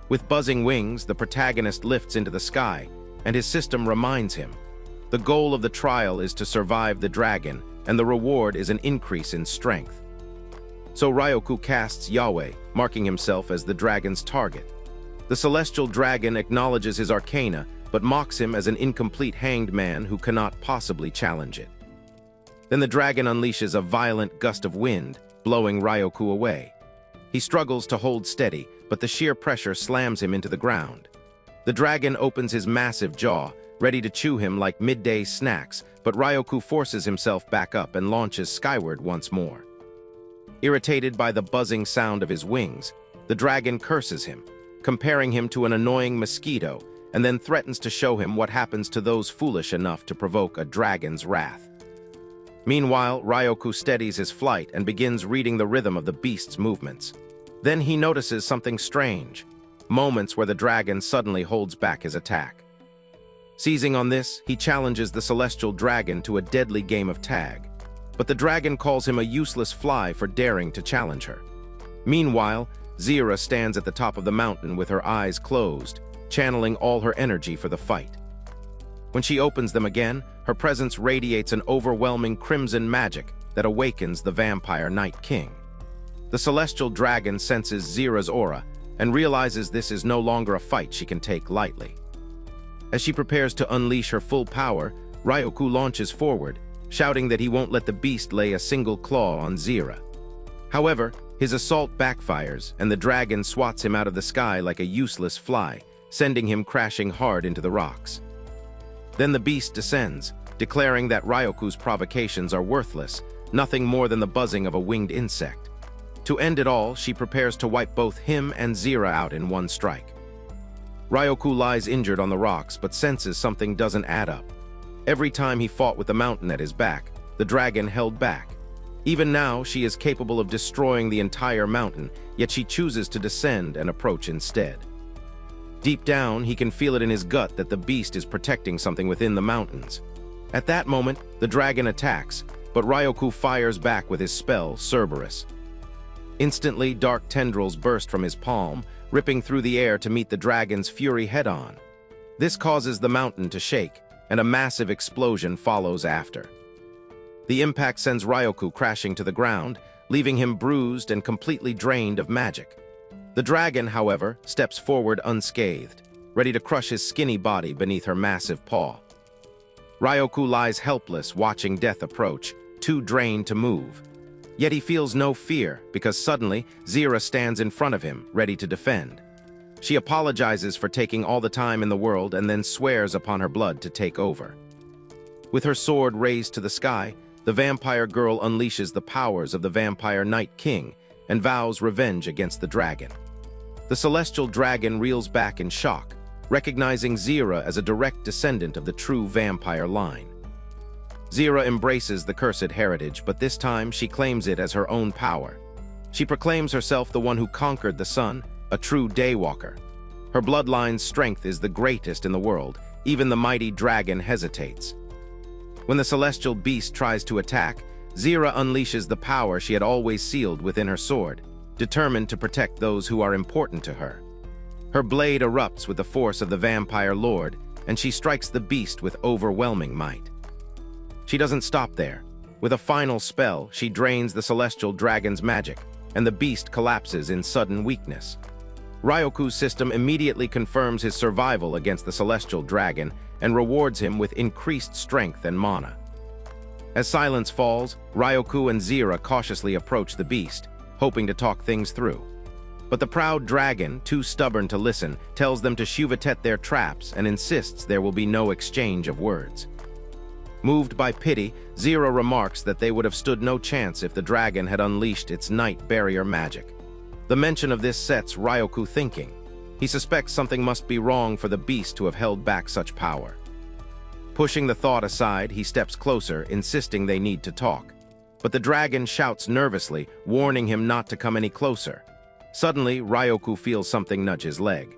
With buzzing wings, the protagonist lifts into the sky, and his system reminds him. The goal of the trial is to survive the dragon, and the reward is an increase in strength. So Ryoku casts Yahweh, marking himself as the dragon's target. The celestial dragon acknowledges his arcana, but mocks him as an incomplete hanged man who cannot possibly challenge it. Then the dragon unleashes a violent gust of wind, blowing Ryoku away. He struggles to hold steady, but the sheer pressure slams him into the ground. The dragon opens his massive jaw, ready to chew him like midday snacks, but Ryoku forces himself back up and launches skyward once more. Irritated by the buzzing sound of his wings, the dragon curses him, comparing him to an annoying mosquito, and then threatens to show him what happens to those foolish enough to provoke a dragon's wrath. Meanwhile, Ryoku steadies his flight and begins reading the rhythm of the beast's movements. Then he notices something strange, moments where the dragon suddenly holds back his attack. Seizing on this, he challenges the celestial dragon to a deadly game of tag, but the dragon calls him a useless fly for daring to challenge her. Meanwhile, Zira stands at the top of the mountain with her eyes closed, channeling all her energy for the fight. When she opens them again, her presence radiates an overwhelming crimson magic that awakens the vampire Night King. The celestial dragon senses Zira's aura and realizes this is no longer a fight she can take lightly. As she prepares to unleash her full power, Ryoku launches forward, shouting that he won't let the beast lay a single claw on Zira. However, his assault backfires, and the dragon swats him out of the sky like a useless fly, sending him crashing hard into the rocks. Then the beast descends, declaring that Ryoku's provocations are worthless, nothing more than the buzzing of a winged insect. To end it all, she prepares to wipe both him and Zira out in one strike. Ryoku lies injured on the rocks, but senses something doesn't add up. Every time he fought with the mountain at his back, the dragon held back. Even now, she is capable of destroying the entire mountain, yet she chooses to descend and approach instead. Deep down, he can feel it in his gut that the beast is protecting something within the mountains. At that moment, the dragon attacks, but Ryoku fires back with his spell, Cerberus. Instantly, dark tendrils burst from his palm, ripping through the air to meet the dragon's fury head-on. This causes the mountain to shake, and a massive explosion follows after. The impact sends Ryoku crashing to the ground, leaving him bruised and completely drained of magic. The dragon, however, steps forward unscathed, ready to crush his skinny body beneath her massive paw. Ryoku lies helpless, watching death approach, too drained to move. Yet he feels no fear, because suddenly, Zira stands in front of him, ready to defend. She apologizes for taking all the time in the world and then swears upon her blood to take over. With her sword raised to the sky, the vampire girl unleashes the powers of the vampire Night King and vows revenge against the dragon. The celestial dragon reels back in shock, recognizing Zira as a direct descendant of the true vampire line. Zira embraces the cursed heritage, but this time she claims it as her own power. She proclaims herself the one who conquered the sun, a true daywalker. Her bloodline's strength is the greatest in the world. Even the mighty dragon hesitates. When the celestial beast tries to attack, Zira unleashes the power she had always sealed within her sword, determined to protect those who are important to her. Her blade erupts with the force of the vampire lord, and she strikes the beast with overwhelming might. She doesn't stop there. With a final spell, she drains the celestial dragon's magic, and the beast collapses in sudden weakness. Ryoku's system immediately confirms his survival against the celestial dragon and rewards him with increased strength and mana. As silence falls, Ryoku and Zira cautiously approach the beast, hoping to talk things through. But the proud dragon, too stubborn to listen, tells them to shuvatet their traps and insists there will be no exchange of words. Moved by pity, Zira remarks that they would have stood no chance if the dragon had unleashed its night barrier magic. The mention of this sets Ryoku thinking. He suspects something must be wrong for the beast to have held back such power. Pushing the thought aside, he steps closer, insisting they need to talk. But the dragon shouts nervously, warning him not to come any closer. Suddenly, Ryoku feels something nudge his leg.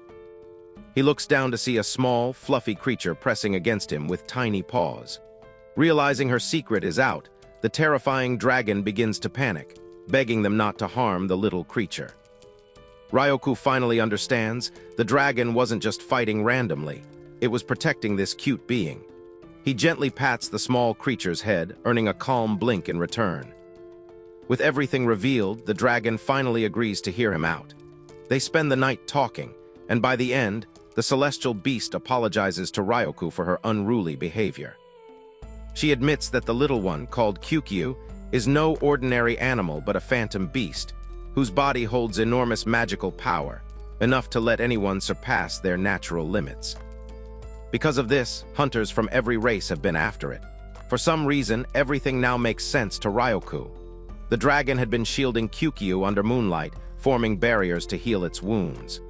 He looks down to see a small, fluffy creature pressing against him with tiny paws. Realizing her secret is out, the terrifying dragon begins to panic, begging them not to harm the little creature. Ryoku finally understands the dragon wasn't just fighting randomly, it was protecting this cute being. He gently pats the small creature's head, earning a calm blink in return. With everything revealed, the dragon finally agrees to hear him out. They spend the night talking, and by the end, the celestial beast apologizes to Ryoku for her unruly behavior. She admits that the little one, called Kyukyu, is no ordinary animal but a phantom beast, whose body holds enormous magical power, enough to let anyone surpass their natural limits. Because of this, hunters from every race have been after it. For some reason, everything now makes sense to Ryoku. The dragon had been shielding Kyukyu under moonlight, forming barriers to heal its wounds.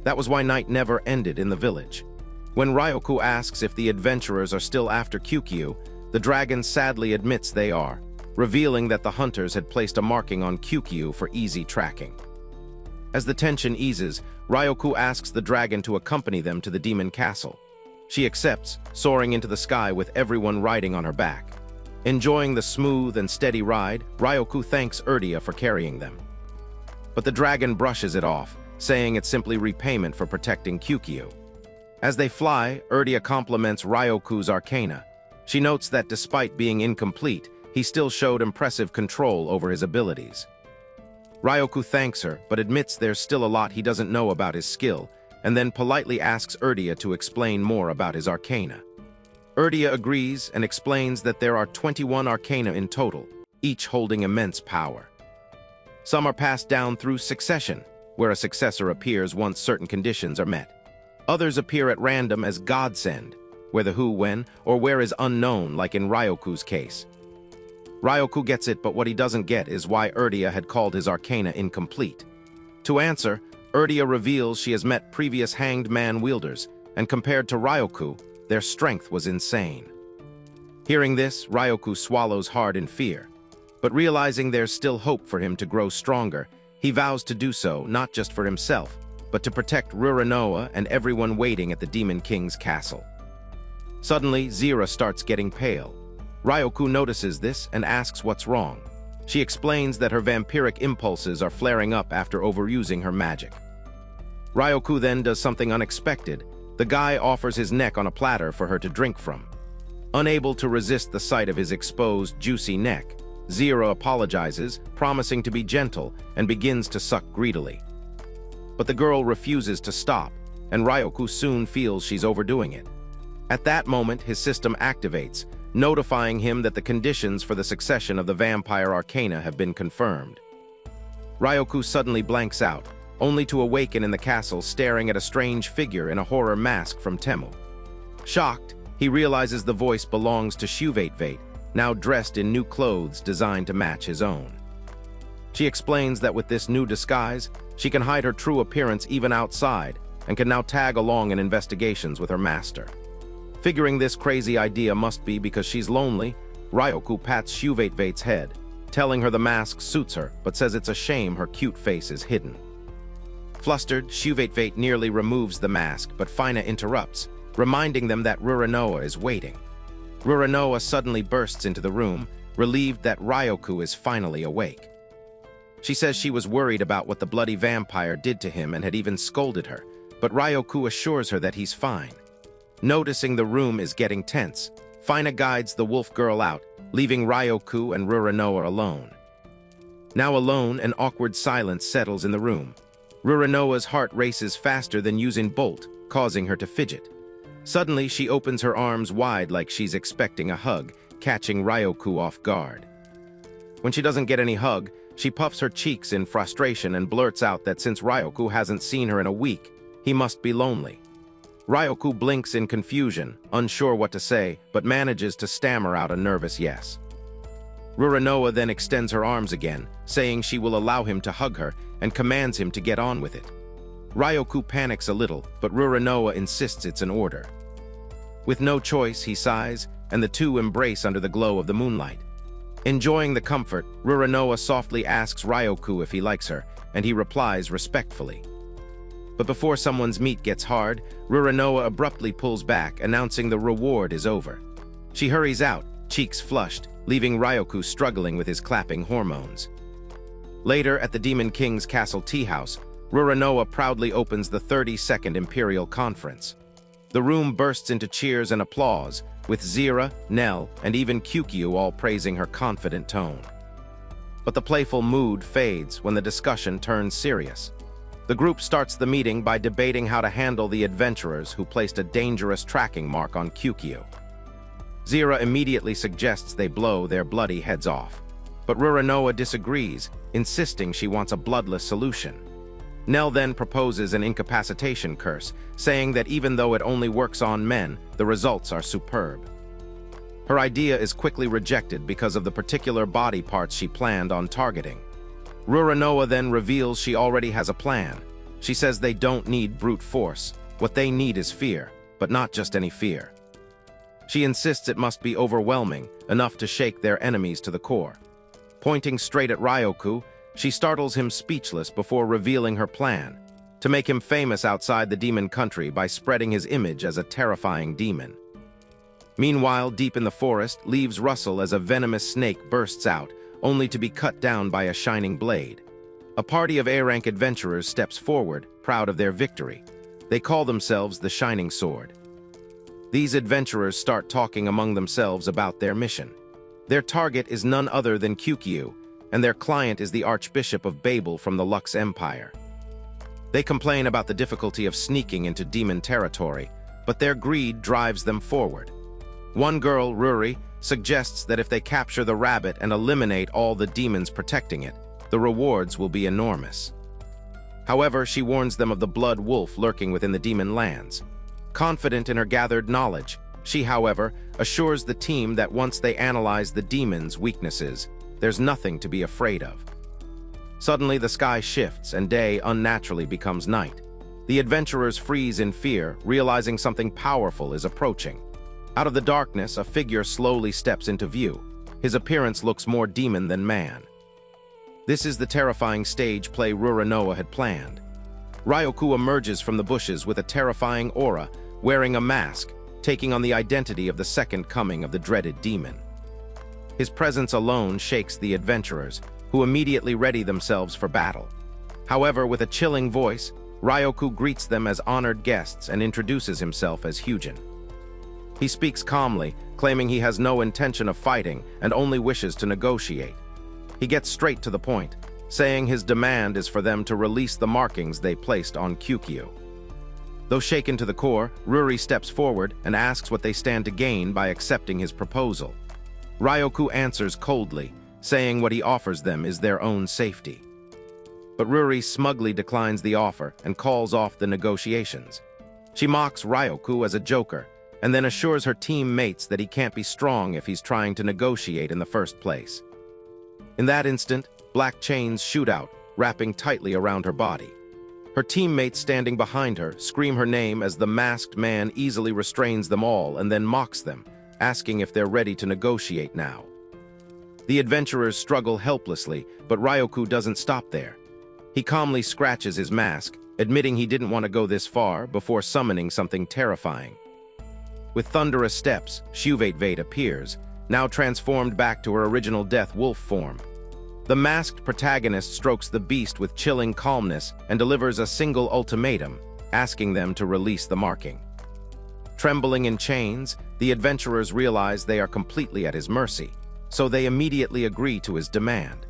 That was why night never ended in the village. When Ryoku asks if the adventurers are still after Kyukyu, the dragon sadly admits they are, revealing that the hunters had placed a marking on Kyukyu for easy tracking. As the tension eases, Ryoku asks the dragon to accompany them to the demon castle. She accepts, soaring into the sky with everyone riding on her back. Enjoying the smooth and steady ride, Ryoku thanks Urdia for carrying them. But the dragon brushes it off, saying it's simply repayment for protecting Kyukyu. As they fly, Urdia compliments Ryoku's Arcana. She notes that despite being incomplete, he still showed impressive control over his abilities. Ryoku thanks her, but admits there's still a lot he doesn't know about his skill, and then politely asks Urdia to explain more about his Arcana. Urdia agrees and explains that there are 21 Arcana in total, each holding immense power. Some are passed down through succession, where a successor appears once certain conditions are met. Others appear at random as godsend, where the who, when, or where is unknown, like in Ryoku's case. Ryoku gets it, but what he doesn't get is why Urdia had called his Arcana incomplete. To answer, Urdia reveals she has met previous hanged man wielders, and compared to Ryoku, their strength was insane. Hearing this, Ryoku swallows hard in fear, but realizing there's still hope for him to grow stronger, he vows to do so not just for himself, but to protect Ruranoa and everyone waiting at the Demon King's castle. Suddenly, Zira starts getting pale. Ryoku notices this and asks what's wrong. She explains that her vampiric impulses are flaring up after overusing her magic. Ryoku then does something unexpected. The guy offers his neck on a platter for her to drink from. Unable to resist the sight of his exposed, juicy neck, Zira apologizes, promising to be gentle, and begins to suck greedily. But the girl refuses to stop, and Ryoku soon feels she's overdoing it. At that moment, his system activates, notifying him that the conditions for the succession of the vampire Arcana have been confirmed. Ryoku suddenly blanks out, only to awaken in the castle staring at a strange figure in a horror mask from Temu. Shocked, he realizes the voice belongs to Shuvatvate, now dressed in new clothes designed to match his own. She explains that with this new disguise, she can hide her true appearance even outside, and can now tag along in investigations with her master. Figuring this crazy idea must be because she's lonely, Ryoku pats Shuvatvate's head, telling her the mask suits her, but says it's a shame her cute face is hidden. Flustered, Shuvatvate nearly removes the mask, but Fina interrupts, reminding them that Ruranoa is waiting. Ruranoa suddenly bursts into the room, relieved that Ryoku is finally awake. She says she was worried about what the bloody vampire did to him and had even scolded her, but Ryoku assures her that he's fine. Noticing the room is getting tense, Fina guides the wolf girl out, leaving Ryoku and Ruranoa alone. Now alone, an awkward silence settles in the room. Ruranoa's heart races faster than Usain Bolt, causing her to fidget. Suddenly, she opens her arms wide like she's expecting a hug, catching Ryoku off guard. When she doesn't get any hug, she puffs her cheeks in frustration and blurts out that since Ryoku hasn't seen her in a week, he must be lonely. Ryoku blinks in confusion, unsure what to say, but manages to stammer out a nervous yes. Ruranoa then extends her arms again, saying she will allow him to hug her, and commands him to get on with it. Ryoku panics a little, but Ruranoa insists it's an order. With no choice, he sighs, and the two embrace under the glow of the moonlight. Enjoying the comfort, Ruranoa softly asks Ryoku if he likes her, and he replies respectfully. But before someone's meat gets hard, Ruranoa abruptly pulls back, announcing the reward is over. She hurries out, cheeks flushed, leaving Ryoku struggling with his clapping hormones. Later, at the Demon King's castle tea house, Ruranoa proudly opens the 32nd Imperial Conference. The room bursts into cheers and applause, with Zira, Nell, and even Kyukyu all praising her confident tone. But the playful mood fades when the discussion turns serious. The group starts the meeting by debating how to handle the adventurers who placed a dangerous tracking mark on Kyukyu. Zira immediately suggests they blow their bloody heads off, but Ruranoa disagrees, insisting she wants a bloodless solution. Nell then proposes an incapacitation curse, saying that even though it only works on men, the results are superb. Her idea is quickly rejected because of the particular body parts she planned on targeting. Ruranoa then reveals she already has a plan. She says they don't need brute force. What they need is fear, but not just any fear. She insists it must be overwhelming, enough to shake their enemies to the core. Pointing straight at Ryoku, she startles him speechless before revealing her plan, to make him famous outside the demon country by spreading his image as a terrifying demon. Meanwhile, deep in the forest, leaves rustle as a venomous snake bursts out, only to be cut down by a shining blade. A party of A-rank adventurers steps forward, proud of their victory. They call themselves the Shining Sword. These adventurers start talking among themselves about their mission. Their target is none other than Kyukyu, and their client is the Archbishop of Babel from the Lux Empire. They complain about the difficulty of sneaking into demon territory, but their greed drives them forward. One girl, Ruri, suggests that if they capture the rabbit and eliminate all the demons protecting it, the rewards will be enormous. However, she warns them of the blood wolf lurking within the demon lands. Confident in her gathered knowledge, she, however, assures the team that once they analyze the demon's weaknesses, there's nothing to be afraid of. Suddenly, the sky shifts and day unnaturally becomes night. The adventurers freeze in fear, realizing something powerful is approaching. Out of the darkness, a figure slowly steps into view. His appearance looks more demon than man. This is the terrifying stage play Ruranoa had planned. Ryoku emerges from the bushes with a terrifying aura, wearing a mask, taking on the identity of the second coming of the dreaded demon. His presence alone shakes the adventurers, who immediately ready themselves for battle. However, with a chilling voice, Ryoku greets them as honored guests and introduces himself as Hyujin. He speaks calmly, claiming he has no intention of fighting and only wishes to negotiate. He gets straight to the point, saying his demand is for them to release the markings they placed on Kyukyu. Though shaken to the core, Ruri steps forward and asks what they stand to gain by accepting his proposal. Ryoku answers coldly, saying what he offers them is their own safety. But Ruri smugly declines the offer and calls off the negotiations. She mocks Ryoku as a joker, and then assures her teammates that he can't be strong if he's trying to negotiate in the first place. In that instant, black chains shoot out, wrapping tightly around her body. Her teammates standing behind her scream her name as the masked man easily restrains them all and then mocks them, asking if they're ready to negotiate now. The adventurers struggle helplessly, but Ryoku doesn't stop there. He calmly scratches his mask, admitting he didn't want to go this far before summoning something terrifying. With thunderous steps, Shuvate appears, now transformed back to her original death wolf form. The masked protagonist strokes the beast with chilling calmness and delivers a single ultimatum, asking them to release the marking. Trembling in chains, the adventurers realize they are completely at his mercy, so they immediately agree to his demand.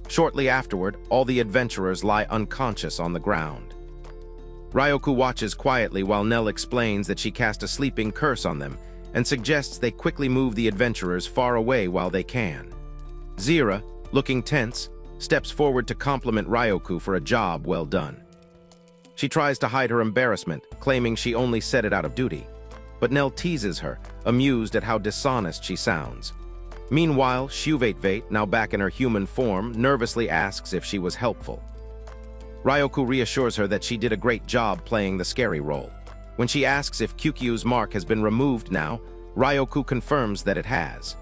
Shortly afterward, all the adventurers lie unconscious on the ground. Ryoku watches quietly while Nell explains that she cast a sleeping curse on them and suggests they quickly move the adventurers far away while they can. Zira, looking tense, steps forward to compliment Ryoku for a job well done. She tries to hide her embarrassment, claiming she only said it out of duty. But Nell teases her, amused at how dishonest she sounds. Meanwhile, Shuvate, now back in her human form, nervously asks if she was helpful. Ryoku reassures her that she did a great job playing the scary role. When she asks if Kyukyu's mark has been removed now, Ryoku confirms that it has.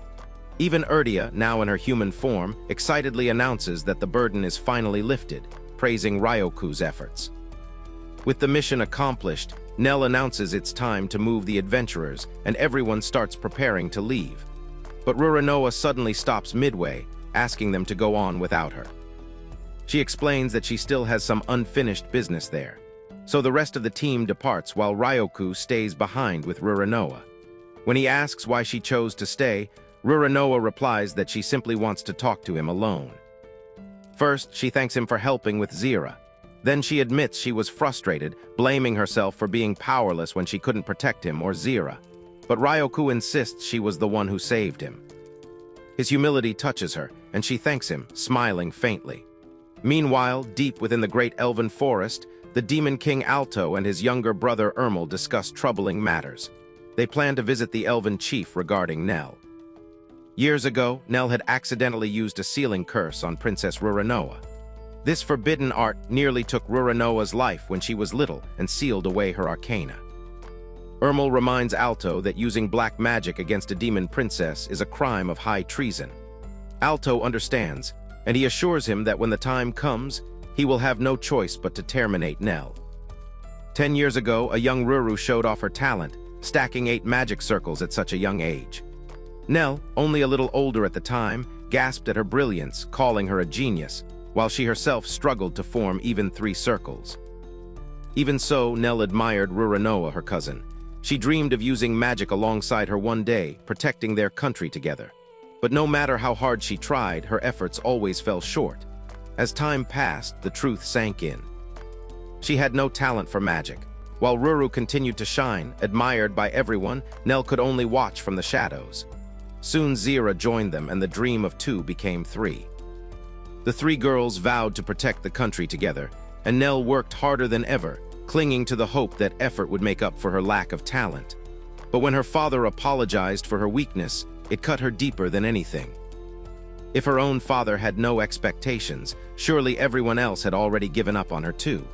Even Erdia, now in her human form, excitedly announces that the burden is finally lifted, praising Ryoku's efforts. With the mission accomplished, Nell announces it's time to move the adventurers, and everyone starts preparing to leave. But Ruranoa suddenly stops midway, asking them to go on without her. She explains that she still has some unfinished business there, so the rest of the team departs while Ryoku stays behind with Ruranoa. When he asks why she chose to stay, Ruranoa replies that she simply wants to talk to him alone. First, she thanks him for helping with Zira. Then she admits she was frustrated, blaming herself for being powerless when she couldn't protect him or Zira. But Ryoku insists she was the one who saved him. His humility touches her, and she thanks him, smiling faintly. Meanwhile, deep within the great elven forest, the Demon King Alto and his younger brother Ermel discuss troubling matters. They plan to visit the elven chief regarding Nell. Years ago, Nell had accidentally used a sealing curse on Princess Ruranoa. This forbidden art nearly took Ruranoa's life when she was little and sealed away her Arcana. Ermel reminds Alto that using black magic against a demon princess is a crime of high treason. Alto understands, and he assures him that when the time comes, he will have no choice but to terminate Nell. 10 years ago, a young Ruru showed off her talent, stacking 8 magic circles at such a young age. Nell, only a little older at the time, gasped at her brilliance, calling her a genius, while she herself struggled to form even 3 circles. Even so, Nell admired Ruranoa, her cousin. She dreamed of using magic alongside her one day, protecting their country together. But no matter how hard she tried, her efforts always fell short. As time passed, the truth sank in. She had no talent for magic. While Ruru continued to shine, admired by everyone, Nell could only watch from the shadows. Soon Zira joined them, and the dream of 2 became 3. The 3 girls vowed to protect the country together, and Nell worked harder than ever, clinging to the hope that effort would make up for her lack of talent. But when her father apologized for her weakness, it cut her deeper than anything. If her own father had no expectations, surely everyone else had already given up on her too.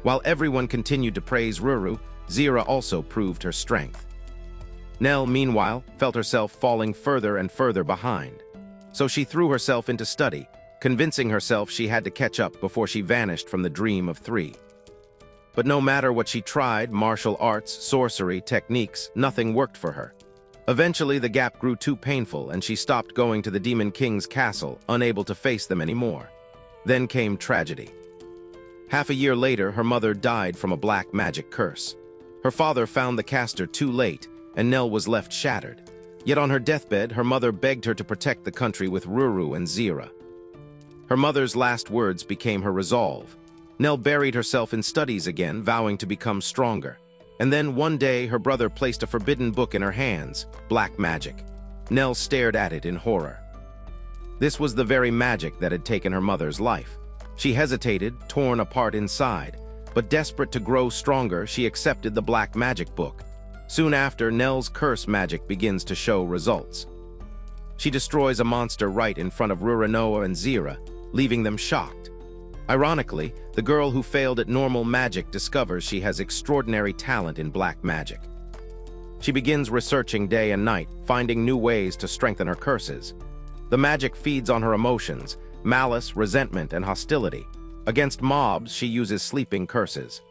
While everyone continued to praise Ruru, Zira also proved her strength. Nell, meanwhile, felt herself falling further and further behind. So she threw herself into study, convincing herself she had to catch up before she vanished from the dream of 3. But no matter what she tried, martial arts, sorcery, techniques, nothing worked for her. Eventually, the gap grew too painful and she stopped going to the Demon King's castle, unable to face them anymore. Then came tragedy. Half a year later, her mother died from a black magic curse. Her father found the caster too late, and Nell was left shattered. Yet on her deathbed, her mother begged her to protect the country with Ruru and Zira. Her mother's last words became her resolve. Nell buried herself in studies again, vowing to become stronger. And then one day, her brother placed a forbidden book in her hands, black magic. Nell stared at it in horror. This was the very magic that had taken her mother's life. She hesitated, torn apart inside, but desperate to grow stronger, she accepted the black magic book. Soon after, Nell's curse magic begins to show results. She destroys a monster right in front of Ruranoa and Zira, leaving them shocked. Ironically, the girl who failed at normal magic discovers she has extraordinary talent in black magic. She begins researching day and night, finding new ways to strengthen her curses. The magic feeds on her emotions, malice, resentment, and hostility. Against mobs, she uses sleeping curses.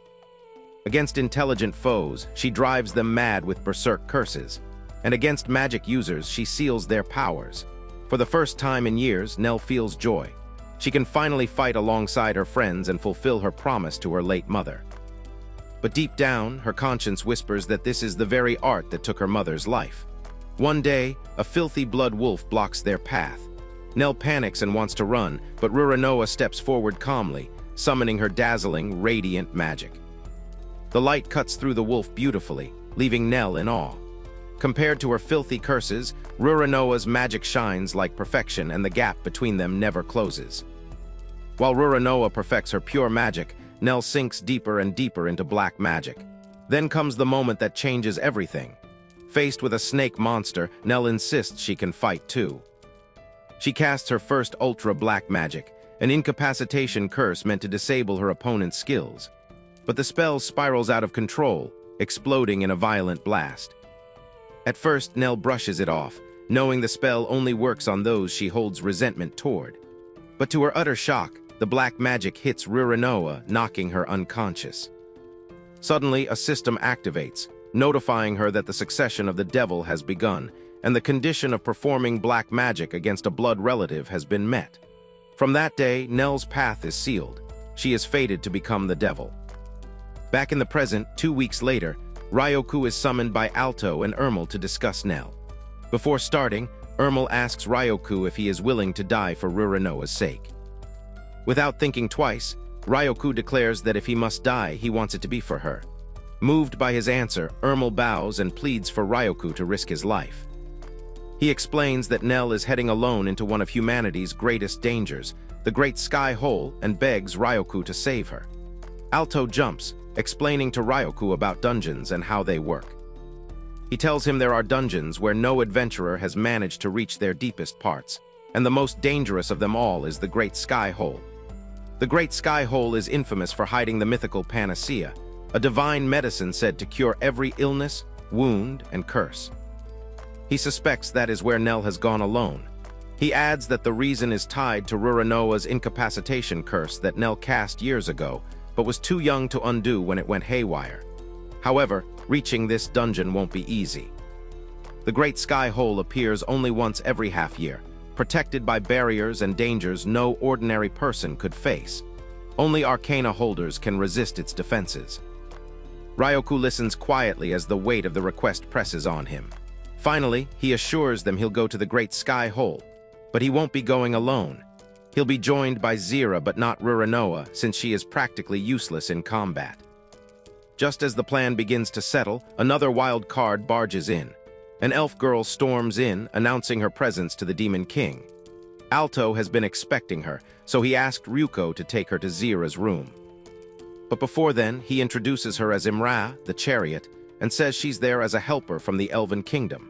Against intelligent foes, she drives them mad with berserk curses. And against magic users, she seals their powers. For the first time in years, Nell feels joy. She can finally fight alongside her friends and fulfill her promise to her late mother. But deep down, her conscience whispers that this is the very art that took her mother's life. One day, a filthy blood wolf blocks their path. Nell panics and wants to run, but Ruranoa steps forward calmly, summoning her dazzling, radiant magic. The light cuts through the wolf beautifully, leaving Nell in awe. Compared to her filthy curses, Ruranoa's magic shines like perfection, and the gap between them never closes. While Ruranoa perfects her pure magic, Nell sinks deeper and deeper into black magic. Then comes the moment that changes everything. Faced with a snake monster, Nell insists she can fight too. She casts her first ultra-black magic, an incapacitation curse meant to disable her opponent's skills. But the spell spirals out of control, exploding in a violent blast. At first, Nell brushes it off, knowing the spell only works on those she holds resentment toward. But to her utter shock, the black magic hits Ruranoa, knocking her unconscious. Suddenly, a system activates, notifying her that the succession of the devil has begun, and the condition of performing black magic against a blood relative has been met. From that day, Nell's path is sealed. She is fated to become the devil. Back in the present, 2 weeks later, Ryoku is summoned by Alto and Ermel to discuss Nell. Before starting, Ermel asks Ryoku if he is willing to die for Ruranoa's sake. Without thinking twice, Ryoku declares that if he must die, he wants it to be for her. Moved by his answer, Ermel bows and pleads for Ryoku to risk his life. He explains that Nell is heading alone into one of humanity's greatest dangers, the Great Sky Hole, and begs Ryoku to save her. Alto jumps, explaining to Ryoku about dungeons and how they work. He tells him there are dungeons where no adventurer has managed to reach their deepest parts, and the most dangerous of them all is the Great Sky Hole. The Great Sky Hole is infamous for hiding the mythical panacea, a divine medicine said to cure every illness, wound, and curse. He suspects that is where Nell has gone alone. He adds that the reason is tied to Ruranoa's incapacitation curse that Nell cast years ago, but was too young to undo when it went haywire. However, reaching this dungeon won't be easy. The Great Sky Hole appears only once every half year, protected by barriers and dangers no ordinary person could face. Only Arcana holders can resist its defenses. Ryoku listens quietly as the weight of the request presses on him. Finally, he assures them he'll go to the Great Sky Hole, but he won't be going alone. He'll be joined by Zira, but not Ruranoa, since she is practically useless in combat. Just as the plan begins to settle, another wild card barges in. An elf girl storms in, announcing her presence to the Demon King. Alto has been expecting her, so he asked Ryuko to take her to Zira's room. But before then, he introduces her as Imra, the chariot, and says she's there as a helper from the Elven Kingdom.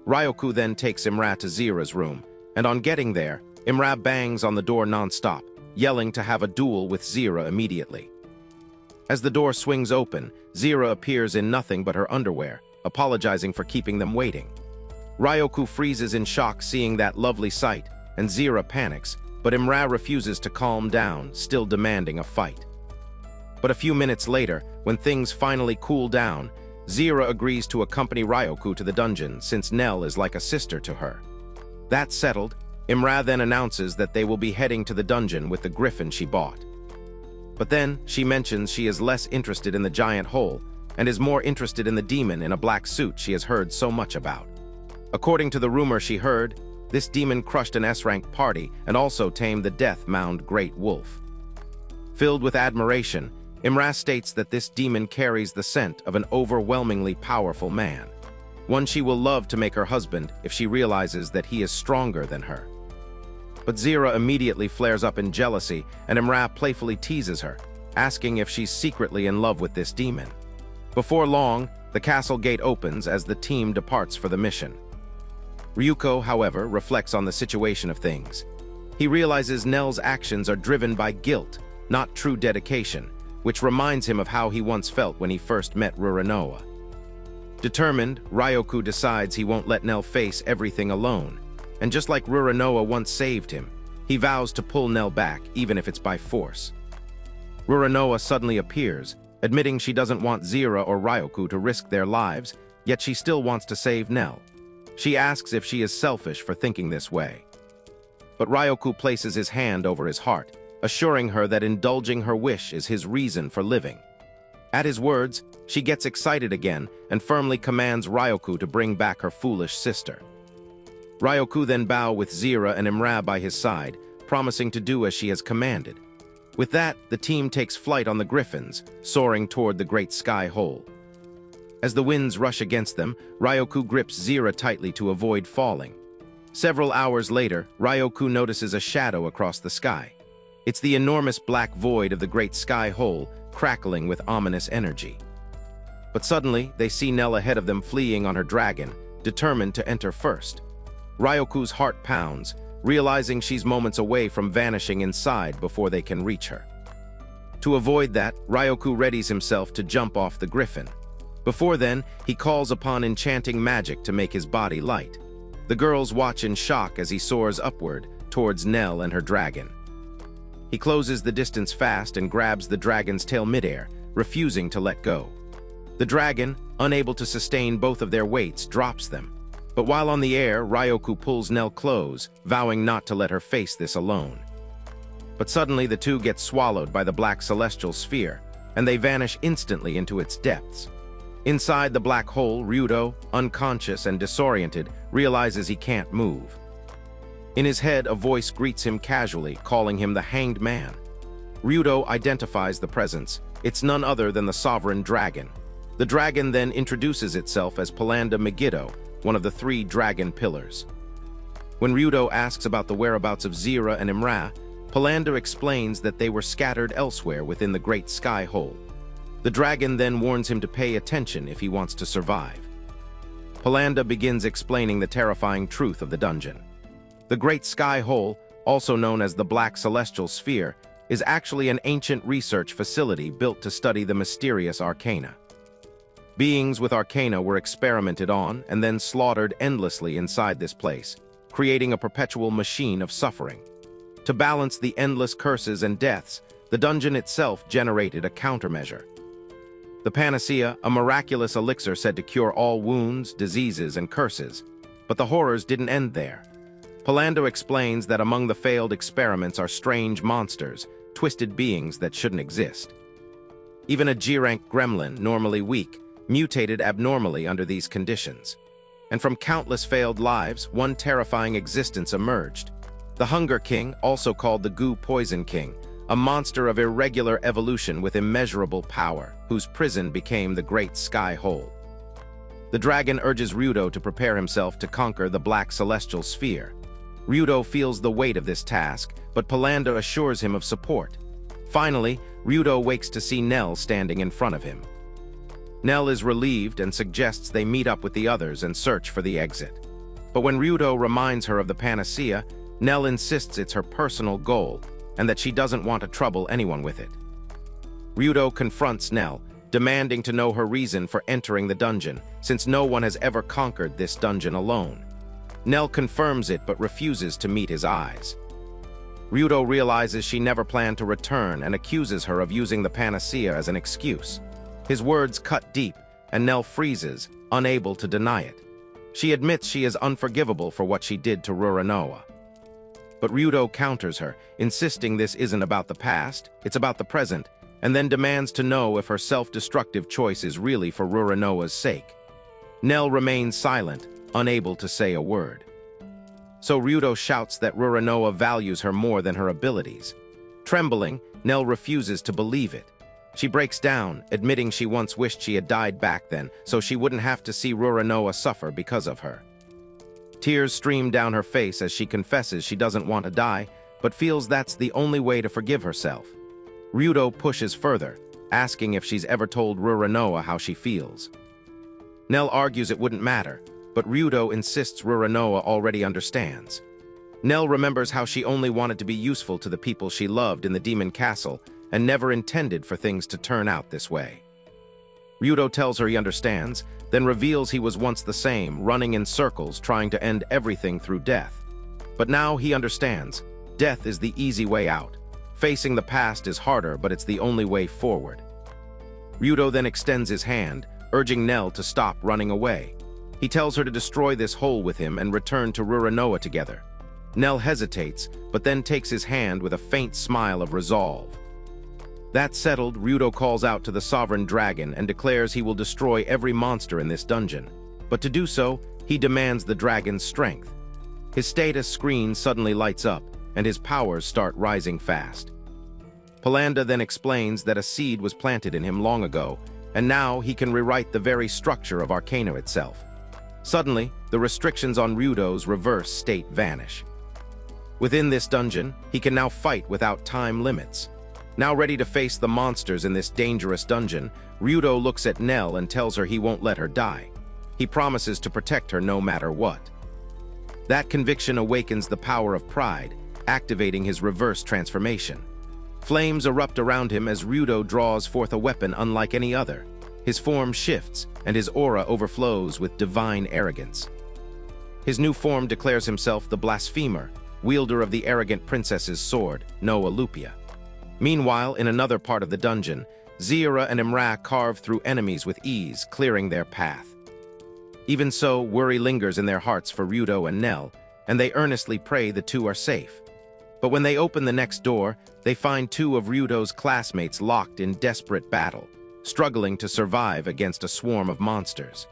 Ryoku then takes Imra to Zira's room, and on getting there, Imra bangs on the door non-stop, yelling to have a duel with Zira immediately. As the door swings open, Zira appears in nothing but her underwear, apologizing for keeping them waiting. Ryoku freezes in shock seeing that lovely sight, and Zira panics, but Imra refuses to calm down, still demanding a fight. But a few minutes later, when things finally cool down, Zira agrees to accompany Ryoku to the dungeon since Nell is like a sister to her. That settled, Imra then announces that they will be heading to the dungeon with the griffin she bought. But then, she mentions she is less interested in the giant hole and is more interested in the demon in a black suit she has heard so much about. According to the rumor she heard, this demon crushed an S-rank party and also tamed the death-mound Great Wolf. Filled with admiration, Imra states that this demon carries the scent of an overwhelmingly powerful man, one she will love to make her husband if she realizes that he is stronger than her. But Zira immediately flares up in jealousy, and Imra playfully teases her, asking if she's secretly in love with this demon. Before long, the castle gate opens as the team departs for the mission. Ryuko, however, reflects on the situation of things. He realizes Nell's actions are driven by guilt, not true dedication, which reminds him of how he once felt when he first met Ruranoa. Determined, Ryoku decides he won't let Nell face everything alone, and just like Ruranoa once saved him, he vows to pull Nell back, even if it's by force. Ruranoa suddenly appears, admitting she doesn't want Zira or Ryoku to risk their lives, yet she still wants to save Nell. She asks if she is selfish for thinking this way. But Ryoku places his hand over his heart, assuring her that indulging her wish is his reason for living. At his words, she gets excited again and firmly commands Ryoku to bring back her foolish sister. Ryoku then bows with Zira and Imra by his side, promising to do as she has commanded. With that, the team takes flight on the griffins, soaring toward the great sky hole. As the winds rush against them, Ryoku grips Zira tightly to avoid falling. Several hours later, Ryoku notices a shadow across the sky. It's the enormous black void of the great sky hole, crackling with ominous energy. But suddenly, they see Nell ahead of them fleeing on her dragon, determined to enter first. Ryoku's heart pounds, realizing she's moments away from vanishing inside before they can reach her. To avoid that, Ryoku readies himself to jump off the griffin. Before then, he calls upon enchanting magic to make his body light. The girls watch in shock as he soars upward towards Nell and her dragon. He closes the distance fast and grabs the dragon's tail midair, refusing to let go. The dragon, unable to sustain both of their weights, drops them. But while on the air, Ryoku pulls Nell close, vowing not to let her face this alone. But suddenly the two get swallowed by the black celestial sphere, and they vanish instantly into its depths. Inside the black hole, Ryudo, unconscious and disoriented, realizes he can't move. In his head, a voice greets him casually, calling him the Hanged Man. Ryudo identifies the presence. It's none other than the sovereign dragon. The dragon then introduces itself as Palanda Megiddo, one of the 3 dragon pillars. When Ryudo asks about the whereabouts of Zira and Imra, Palanda explains that they were scattered elsewhere within the great sky hole. The dragon then warns him to pay attention if he wants to survive. Palanda begins explaining the terrifying truth of the dungeon. The Great Sky Hole, also known as the Black Celestial Sphere, is actually an ancient research facility built to study the mysterious Arcana. Beings with Arcana were experimented on and then slaughtered endlessly inside this place, creating a perpetual machine of suffering. To balance the endless curses and deaths, the dungeon itself generated a countermeasure. The panacea, a miraculous elixir said to cure all wounds, diseases, and curses. But the horrors didn't end there. Palando explains that among the failed experiments are strange monsters, twisted beings that shouldn't exist. Even a G-rank gremlin, normally weak, mutated abnormally under these conditions. And from countless failed lives, one terrifying existence emerged. The Hunger King, also called the Goo Poison King, a monster of irregular evolution with immeasurable power, whose prison became the Great Sky Hole. The dragon urges Ryudo to prepare himself to conquer the Black Celestial Sphere. Ryudo feels the weight of this task, but Palanda assures him of support. Finally, Ryudo wakes to see Nell standing in front of him. Nell is relieved and suggests they meet up with the others and search for the exit. But when Ryudo reminds her of the panacea, Nell insists it's her personal goal and that she doesn't want to trouble anyone with it. Ryudo confronts Nell, demanding to know her reason for entering the dungeon, since no one has ever conquered this dungeon alone. Nell confirms it but refuses to meet his eyes. Ryudo realizes she never planned to return and accuses her of using the panacea as an excuse. His words cut deep, and Nell freezes, unable to deny it. She admits she is unforgivable for what she did to Ruranoa. But Ryudo counters her, insisting this isn't about the past, it's about the present, and then demands to know if her self-destructive choice is really for Ruranoa's sake. Nell remains silent, unable to say a word. So Ryudo shouts that Ruranoa values her more than her abilities. Trembling, Nell refuses to believe it. She breaks down, admitting she once wished she had died back then, so she wouldn't have to see Ruranoa suffer because of her. Tears stream down her face as she confesses she doesn't want to die, but feels that's the only way to forgive herself. Ryudo pushes further, asking if she's ever told Ruranoa how she feels. Nell argues it wouldn't matter, but Ryudo insists Ruranoa already understands. Nell remembers how she only wanted to be useful to the people she loved in the demon castle and never intended for things to turn out this way. Ryudo tells her he understands, then reveals he was once the same, running in circles trying to end everything through death. But now he understands. Death is the easy way out. Facing the past is harder, but it's the only way forward. Ryudo then extends his hand, urging Nell to stop running away. He tells her to destroy this hole with him and return to Ruranoa together. Nell hesitates, but then takes his hand with a faint smile of resolve. That settled, Ryudo calls out to the sovereign dragon and declares he will destroy every monster in this dungeon. But to do so, he demands the dragon's strength. His status screen suddenly lights up, and his powers start rising fast. Polanda then explains that a seed was planted in him long ago, and now he can rewrite the very structure of Arcana itself. Suddenly, the restrictions on Ryudo's reverse state vanish. Within this dungeon, he can now fight without time limits. Now ready to face the monsters in this dangerous dungeon, Ryudo looks at Nell and tells her he won't let her die. He promises to protect her no matter what. That conviction awakens the power of pride, activating his reverse transformation. Flames erupt around him as Ryudo draws forth a weapon unlike any other. His form shifts, and his aura overflows with divine arrogance. His new form declares himself the blasphemer, wielder of the arrogant princess's sword, Noa Lupia. Meanwhile, in another part of the dungeon, Zira and Imra carve through enemies with ease, clearing their path. Even so, worry lingers in their hearts for Ryudo and Nell, and they earnestly pray the two are safe. But when they open the next door, they find two of Ryudo's classmates locked in desperate battle, struggling to survive against a swarm of monsters.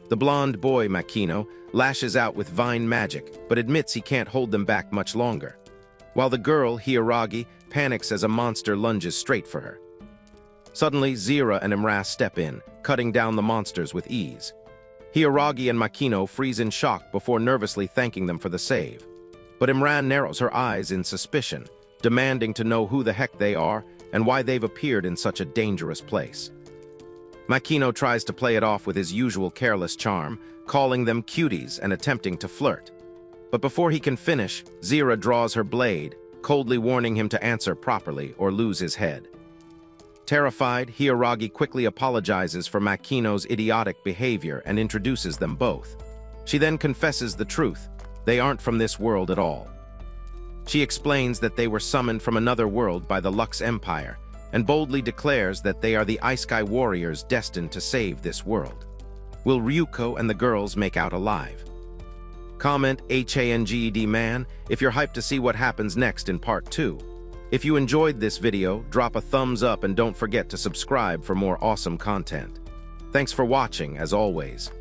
The blonde boy, Makino, lashes out with vine magic, but admits he can't hold them back much longer, while the girl, Hiiragi, panics as a monster lunges straight for her. Suddenly, Zira and Imra step in, cutting down the monsters with ease. Hiiragi and Makino freeze in shock before nervously thanking them for the save. But Imran narrows her eyes in suspicion, demanding to know who the heck they are and why they've appeared in such a dangerous place. Makino tries to play it off with his usual careless charm, calling them cuties and attempting to flirt. But before he can finish, Zira draws her blade, coldly warning him to answer properly or lose his head. Terrified, Hiiragi quickly apologizes for Makino's idiotic behavior and introduces them both. She then confesses the truth. They aren't from this world at all. She explains that they were summoned from another world by the Lux Empire, and boldly declares that they are the Ice Sky warriors destined to save this world. Will Ryuko and the girls make out alive? Comment HANGED man if you're hyped to see what happens next in part 2. If you enjoyed this video, drop a thumbs up and don't forget to subscribe for more awesome content. Thanks for watching, as always.